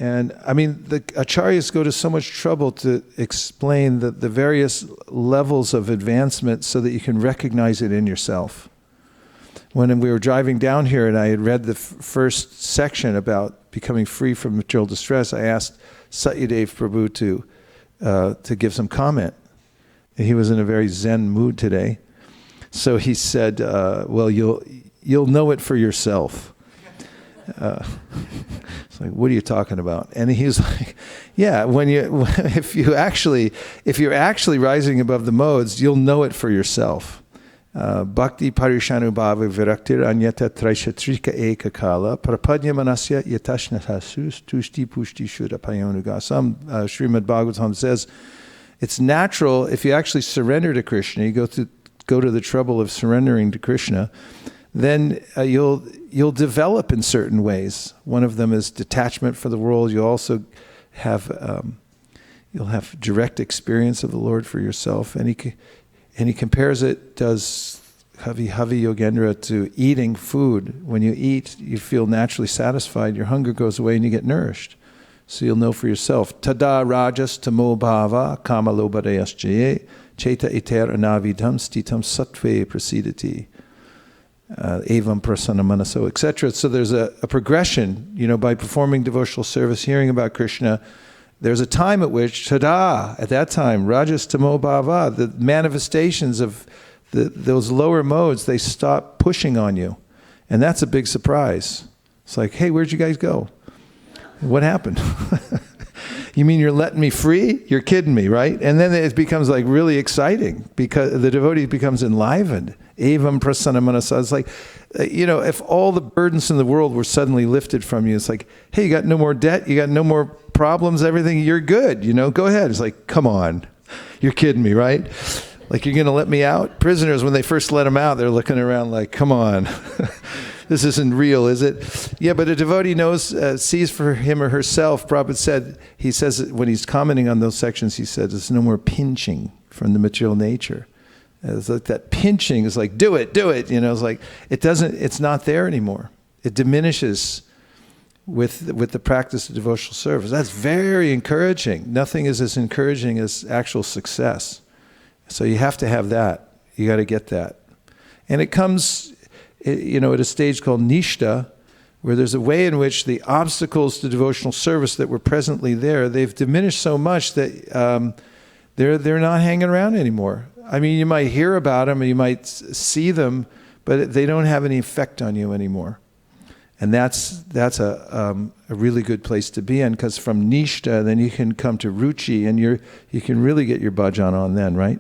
And I mean, the acharyas go to so much trouble to explain the various levels of advancement so that you can recognize it in yourself. When we were driving down here and I had read the first section about becoming free from material distress, I asked Satyadev Prabhu to give some comment. And he was in a very zen mood today. So he said, well, you'll know it for yourself. It's like, what are you talking about? And he's like, yeah, if you're actually rising above the modes, you'll know it for yourself. Bhakti parishanubhava viraktir anyata traishatrika eka kala prapadya manasya yatashnahasus tushti pushti shuddha payonuga. Some Srimad Bhagavatam says it's natural if you actually surrender to Krishna, you go to the trouble of surrendering to Krishna, then you'll develop in certain ways. One of them is detachment for the world. You also have you'll have direct experience of the Lord for yourself. And he compares it, does Havi Yogendra, to eating food. When you eat, you feel naturally satisfied. Your hunger goes away and you get nourished. So you'll know for yourself. Tada rajas tamo bhava kama lobadayasjaye cheta iter anavidham stitam sattve prasidati. evam prasanna manaso, etc. So there's a progression, by performing devotional service, hearing about Krishna. There's a time at which, tada, at that time, rajas tamo bhava, the manifestations of those lower modes, they stop pushing on you. And that's a big surprise. It's like, hey, where'd you guys go? What happened? You mean you're letting me free? You're kidding me, right? And then it becomes like really exciting because the devotee becomes enlivened. Evam prasanna manasa. It's like, if all the burdens in the world were suddenly lifted from you, it's like, hey, you got no more debt, you got no more problems, everything, you're good, go ahead. It's like, come on, you're kidding me, right? Like, you're going to let me out? Prisoners, when they first let them out, they're looking around like, come on. This isn't real, is it? Yeah, but a devotee sees for him or herself. Prabhupada says when he's commenting on those sections, he says there's no more pinching from the material nature. It's like that pinching is like, do it. It's like, it's not there anymore. It diminishes with the practice of devotional service. That's very encouraging. Nothing is as encouraging as actual success. So you have to have that. You got to get that. And it comes, at a stage called nishta, where there's a way in which the obstacles to devotional service that were presently there, they've diminished so much that they're not hanging around anymore. I mean, you might hear about them, and you might see them, but they don't have any effect on you anymore. And that's a really good place to be in, because from nishta, then you can come to ruchi, and you can really get your bhajan on then, right?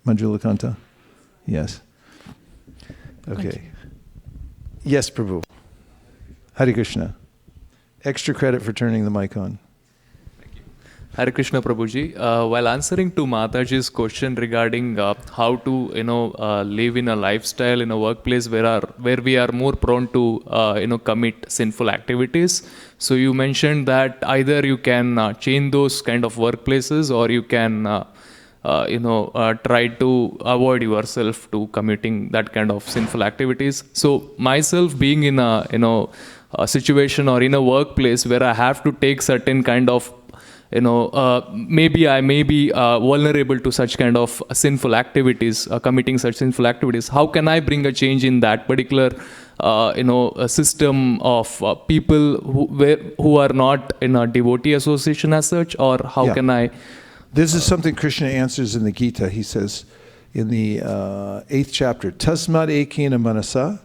Manjula Kanta? Yes. Okay. Yes, Prabhu. Hare Krishna. Extra credit for turning the mic on. Hare Krishna Prabhuji. While answering to Mataji's question regarding how to live in a lifestyle in a workplace where we are more prone to commit sinful activities, so you mentioned that either you can change those kind of workplaces, or you can try to avoid yourself to committing that kind of sinful activities. So myself being in a situation or in a workplace where I have to take certain kind of maybe I may be vulnerable to such kind of sinful activities, committing such sinful activities. How can I bring a change in that particular, a system of people who are not in a devotee association as such, or how can I? This is something Krishna answers in the Gita. He says in the 8th chapter, Tasmat ekena manasa.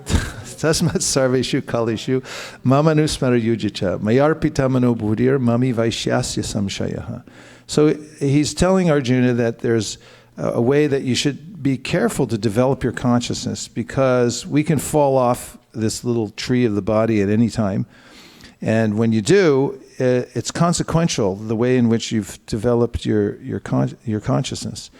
Tasmat sarveshu kalishu mamanusmara yujicha mayarpita mano buddhir mami vaishyasya samshayaha. So he's telling Arjuna that there's a way that you should be careful to develop your consciousness, because we can fall off this little tree of the body at any time. And when you do, it's consequential, the way in which you've developed your consciousness.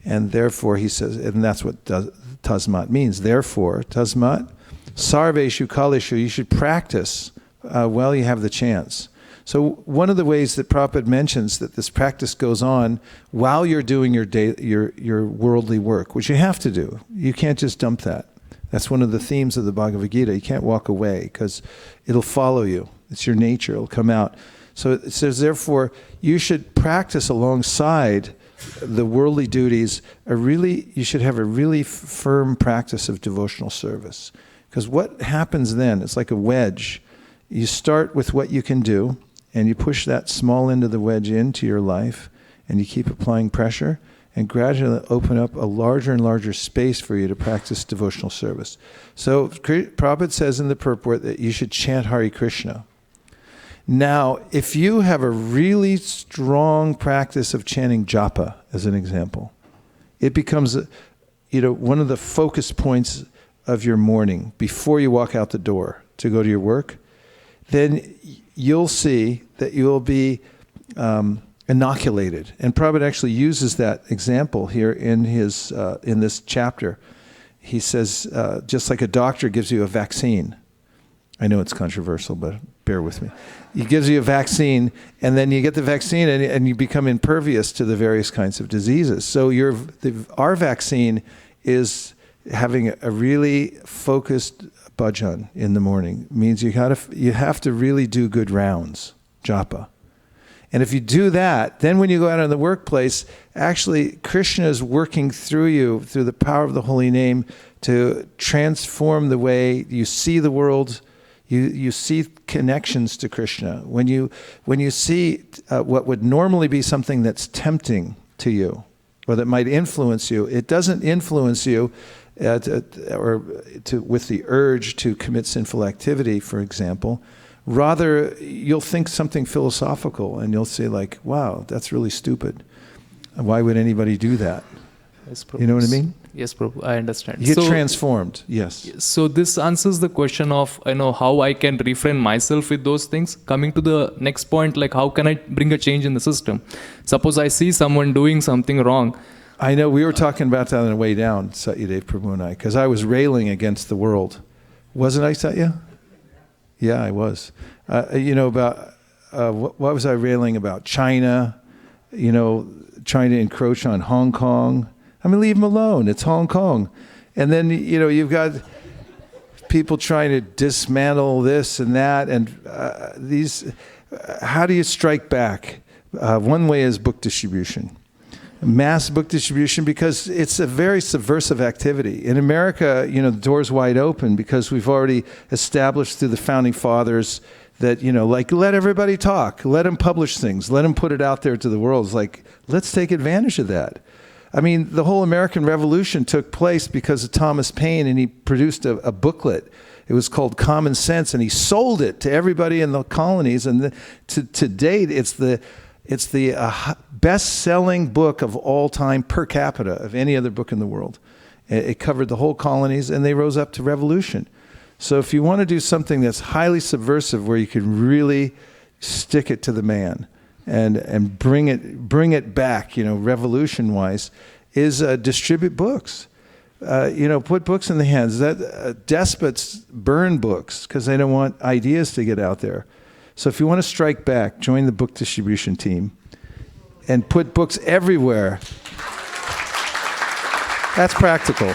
And therefore, he says, and that's what tasmat means. Therefore, tasmat, sarveshu kalishu, you should practice while you have the chance. So one of the ways that Prabhupada mentions that this practice goes on while you're doing your worldly work, which you have to do. You can't just dump that. That's one of the themes of the Bhagavad Gita. You can't walk away, because it'll follow you. It's your nature. It'll come out. So it says, therefore, you should practice alongside the worldly duties. You should have a really firm practice of devotional service. Because what happens then, it's like a wedge. You start with what you can do, and you push that small end of the wedge into your life, and you keep applying pressure, and gradually open up a larger and larger space for you to practice devotional service. So Prabhupada says in the purport that you should chant Hare Krishna. Now, if you have a really strong practice of chanting japa, as an example, it becomes one of the focus points of your morning before you walk out the door to go to your work, then you'll see that you'll be inoculated. And Prabhupada actually uses that example here in this chapter. He says, just like a doctor gives you a vaccine. I know it's controversial, but bear with me. He gives you a vaccine, and then you get the vaccine, and you become impervious to the various kinds of diseases. So our vaccine is having a really focused bhajan in the morning. It means you have to really do good rounds, japa. And if you do that, then when you go out in the workplace, actually Krishna is working through you, through the power of the holy name, to transform the way you see the world. You see connections to Krishna. When you see what would normally be something that's tempting to you, or that might influence you, it doesn't influence you with the urge to commit sinful activity, for example. Rather, you'll think something philosophical, and you'll say like, wow, that's really stupid. Why would anybody do that? Yes, Prabhu. You know what I mean? Yes, Prabhu, I understand. You get transformed, yes. So this answers the question of, how I can refrain myself with those things. Coming to the next point, like how can I bring a change in the system? Suppose I see someone doing something wrong. I know, we were talking about that on the way down, Satyadev Prabhu and I, because I was railing against the world. Wasn't I, Satya? Yeah, I was. About, what was I railing about? China, trying to encroach on Hong Kong. I mean, leave them alone. It's Hong Kong. And then, you've got people trying to dismantle this and that. And how do you strike back? One way is book distribution. Mass book distribution, because it's a very subversive activity. In America, the door's wide open because we've already established through the founding fathers that, let everybody talk, let them publish things, let them put it out there to the world. It's like, let's take advantage of that. I mean, the whole American Revolution took place because of Thomas Paine, and he produced a booklet. It was called Common Sense, and he sold it to everybody in the colonies. And to date, it's the best-selling book of all time per capita of any other book in the world. It covered the whole colonies, and they rose up to revolution. So if you want to do something that's highly subversive, where you can really stick it to the man and bring it back, revolution-wise, is distribute books. Put books in the hands. Despots burn books because they don't want ideas to get out there. So if you want to strike back, join the book distribution team and put books everywhere. That's practical.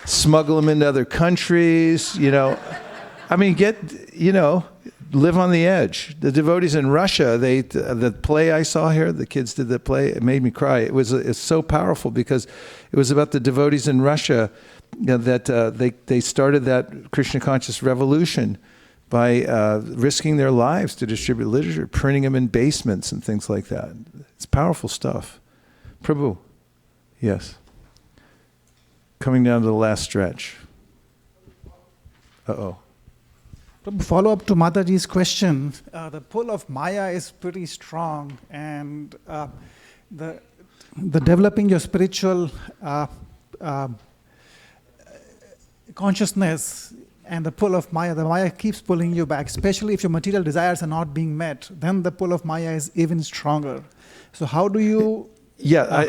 Smuggle them into other countries, I mean, live on the edge. The devotees in Russia, the play I saw here, the kids did the play, it made me cry. It's so powerful because it was about the devotees in Russia that they started that Krishna conscious revolution by risking their lives to distribute literature, printing them in basements and things like that. It's powerful stuff. Prabhu, yes. Coming down to the last stretch. Uh-oh. Follow up to Mataji's question, the pull of Maya is pretty strong, and the developing your spiritual consciousness and the pull of Maya, the Maya keeps pulling you back, especially if your material desires are not being met, then the pull of Maya is even stronger. So how do you... Yeah,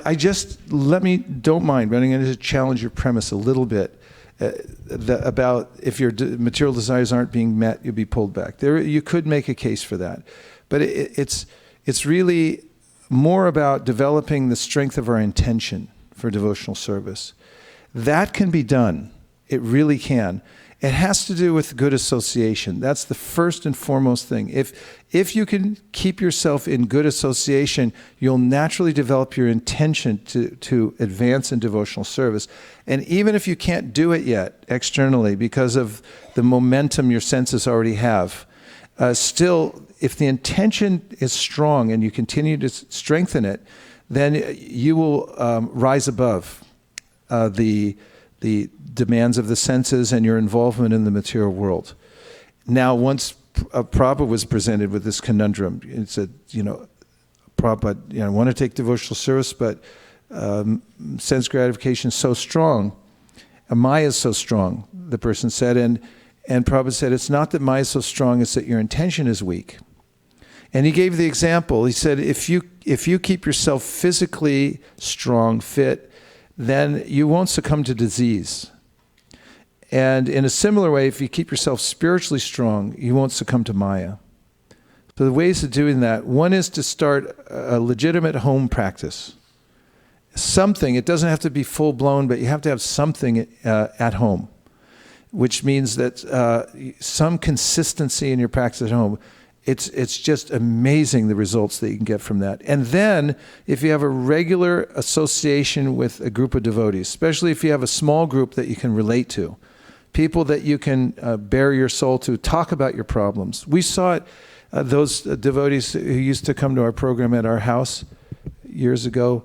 don't mind running into to challenge your premise a little bit about if your material desires aren't being met, you'll be pulled back. You could make a case for that. But it's really more about developing the strength of our intention for devotional service. That can be done. It really can. It has to do with good association. That's the first and foremost thing. If you can keep yourself in good association, you'll naturally develop your intention to advance in devotional service. And even if you can't do it yet externally because of the momentum your senses already have, still, if the intention is strong and you continue to strengthen it, then you will rise above the demands of the senses and your involvement in the material world. Now, once Prabhupada was presented with this conundrum, it said, Prabhupada, I want to take devotional service, but sense gratification is so strong, Maya is so strong, the person said, and Prabhupada said, it's not that Maya is so strong, it's that your intention is weak. And he gave the example, he said, if you keep yourself physically strong, fit, then you won't succumb to disease. And in a similar way, if you keep yourself spiritually strong, you won't succumb to Maya. So the ways of doing that, one is to start a legitimate home practice. Something, it doesn't have to be full-blown, but you have to have something at home. which means that some consistency in your practice at home. It's just amazing the results that you can get from that. And then if you have a regular association with a group of devotees, especially if you have a small group that you can relate to, people that you can bare your soul to, talk about your problems. We saw it, those devotees who used to come to our program at our house years ago.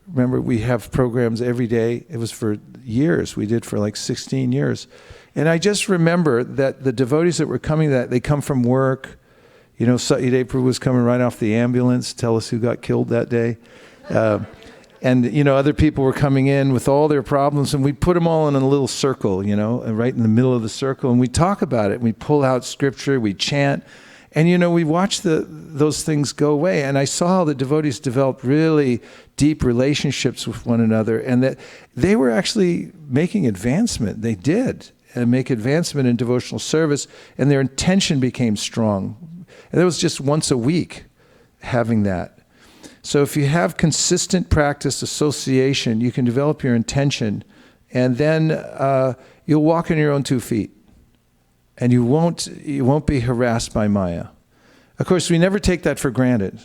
Remember, we have programs every day. It was for years. We did for like 16 years. And I just remember that the devotees that were coming, that they come from work. You know, Satyadev Prabhu was coming right off the ambulance, tell us who got killed that day. And, you know, other people were coming in with all their problems, and we put them all in a little circle, you know, right in the middle of the circle, and we talk about it. We pull out scripture, we chant, and, you know, we watch those things go away. And I saw how the devotees developed really deep relationships with one another, and that they were actually making advancement. They did make advancement in devotional service, and their intention became strong. And that was just once a week having that. So if you have consistent practice association, you can develop your intention, and then you'll walk on your own 2 feet. And you won't be harassed by Maya. Of course, we never take that for granted.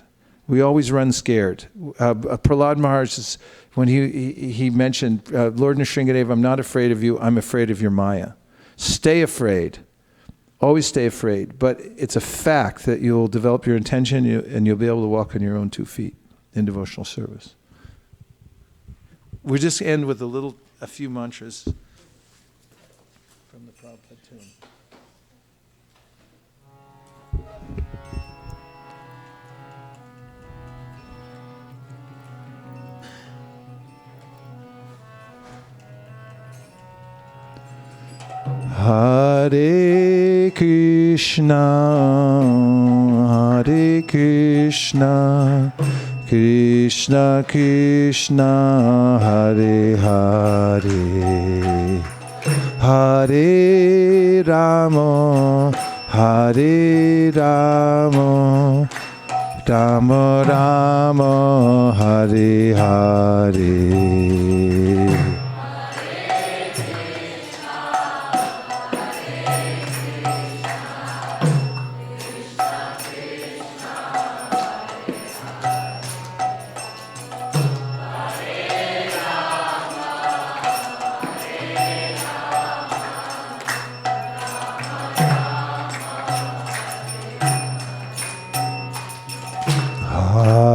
We always run scared. Prahlad Maharaj, when he mentioned, Lord Nrsingadev, I'm not afraid of you, I'm afraid of your Maya. Stay afraid. Always stay afraid. But it's a fact that you'll develop your intention and you'll be able to walk on your own 2 feet in devotional service. We'll just end with a few mantras from the Prabhupada tune. Hare Krishna, Hare Krishna, Krishna Krishna, Hare Hare, Hare Rama, Hare Rama, Rama Rama, Hare Hare.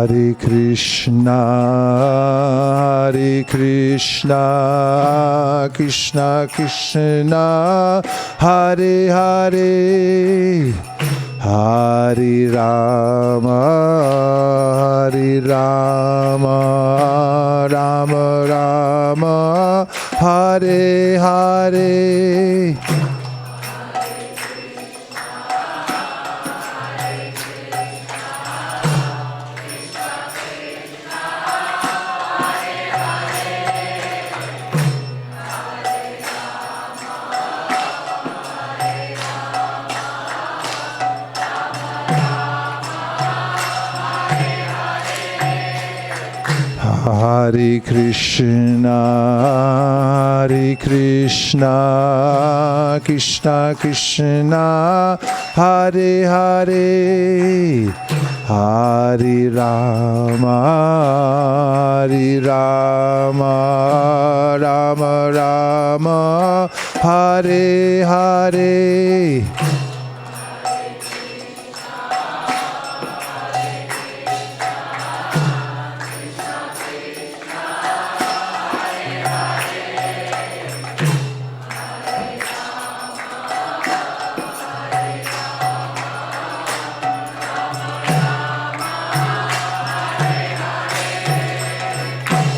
Hare Krishna, Hare Krishna, Krishna Krishna, Hare Hare, Hare Rama, Hare Rama, Rama Rama, Hare Hare. Hare Krishna, Hare Krishna, Krishna Krishna, Hare Hare, Hare Rama, Hare Rama, Rama Rama, Hare Hare.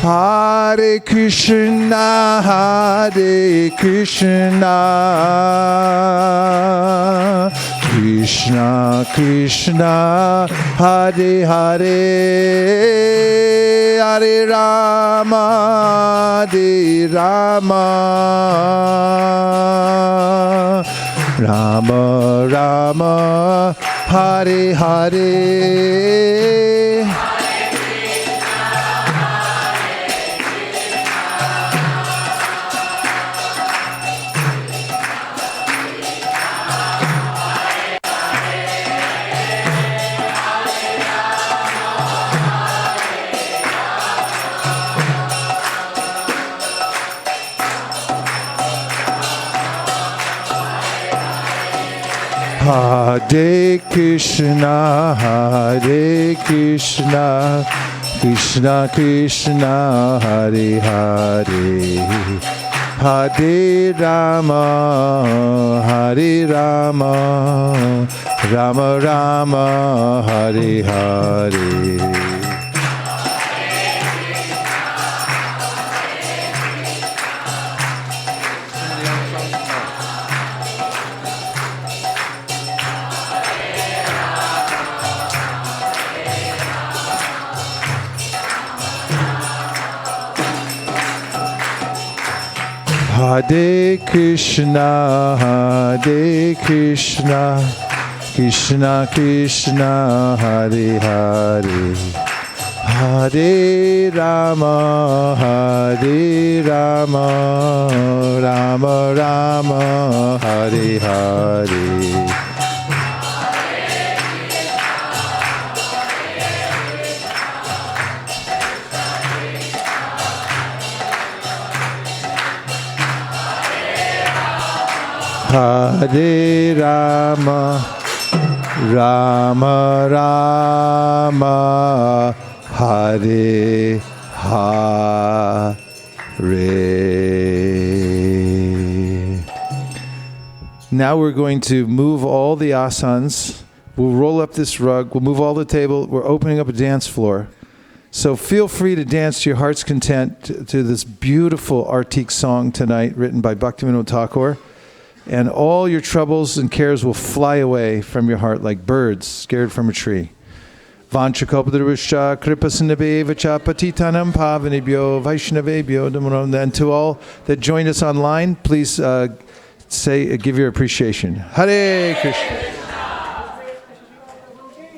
Hare Krishna, Hare Krishna, Krishna Krishna, Hare Hare, Hare Rama, Hare Rama, Rama Rama, Hare Hare. Hare Krishna, Hare Krishna, Krishna Krishna, Hare Hare, Hare Rama, Hare Rama, Rama Rama, Hare Hare. Hare Krishna, Hare Krishna, Krishna Krishna, Hare Hare, Hare Rama, Hare Rama, Rama Rama, Hare Hare. Hare Rama, Rama Rama, Hare Hare. Now we're going to move all the asanas. We'll roll up this rug. We'll move all the table. We're opening up a dance floor. So feel free to dance to your heart's content to this beautiful Artik song tonight, written by Bhaktivinoda Thakur. And all your troubles and cares will fly away from your heart like birds scared from a tree. Vanchakalpadurusha kripasinabhevacha patitanam pavanebhyo vaishnavebhyo namo. And to all that joined us online, please give your appreciation. Hare Krishna.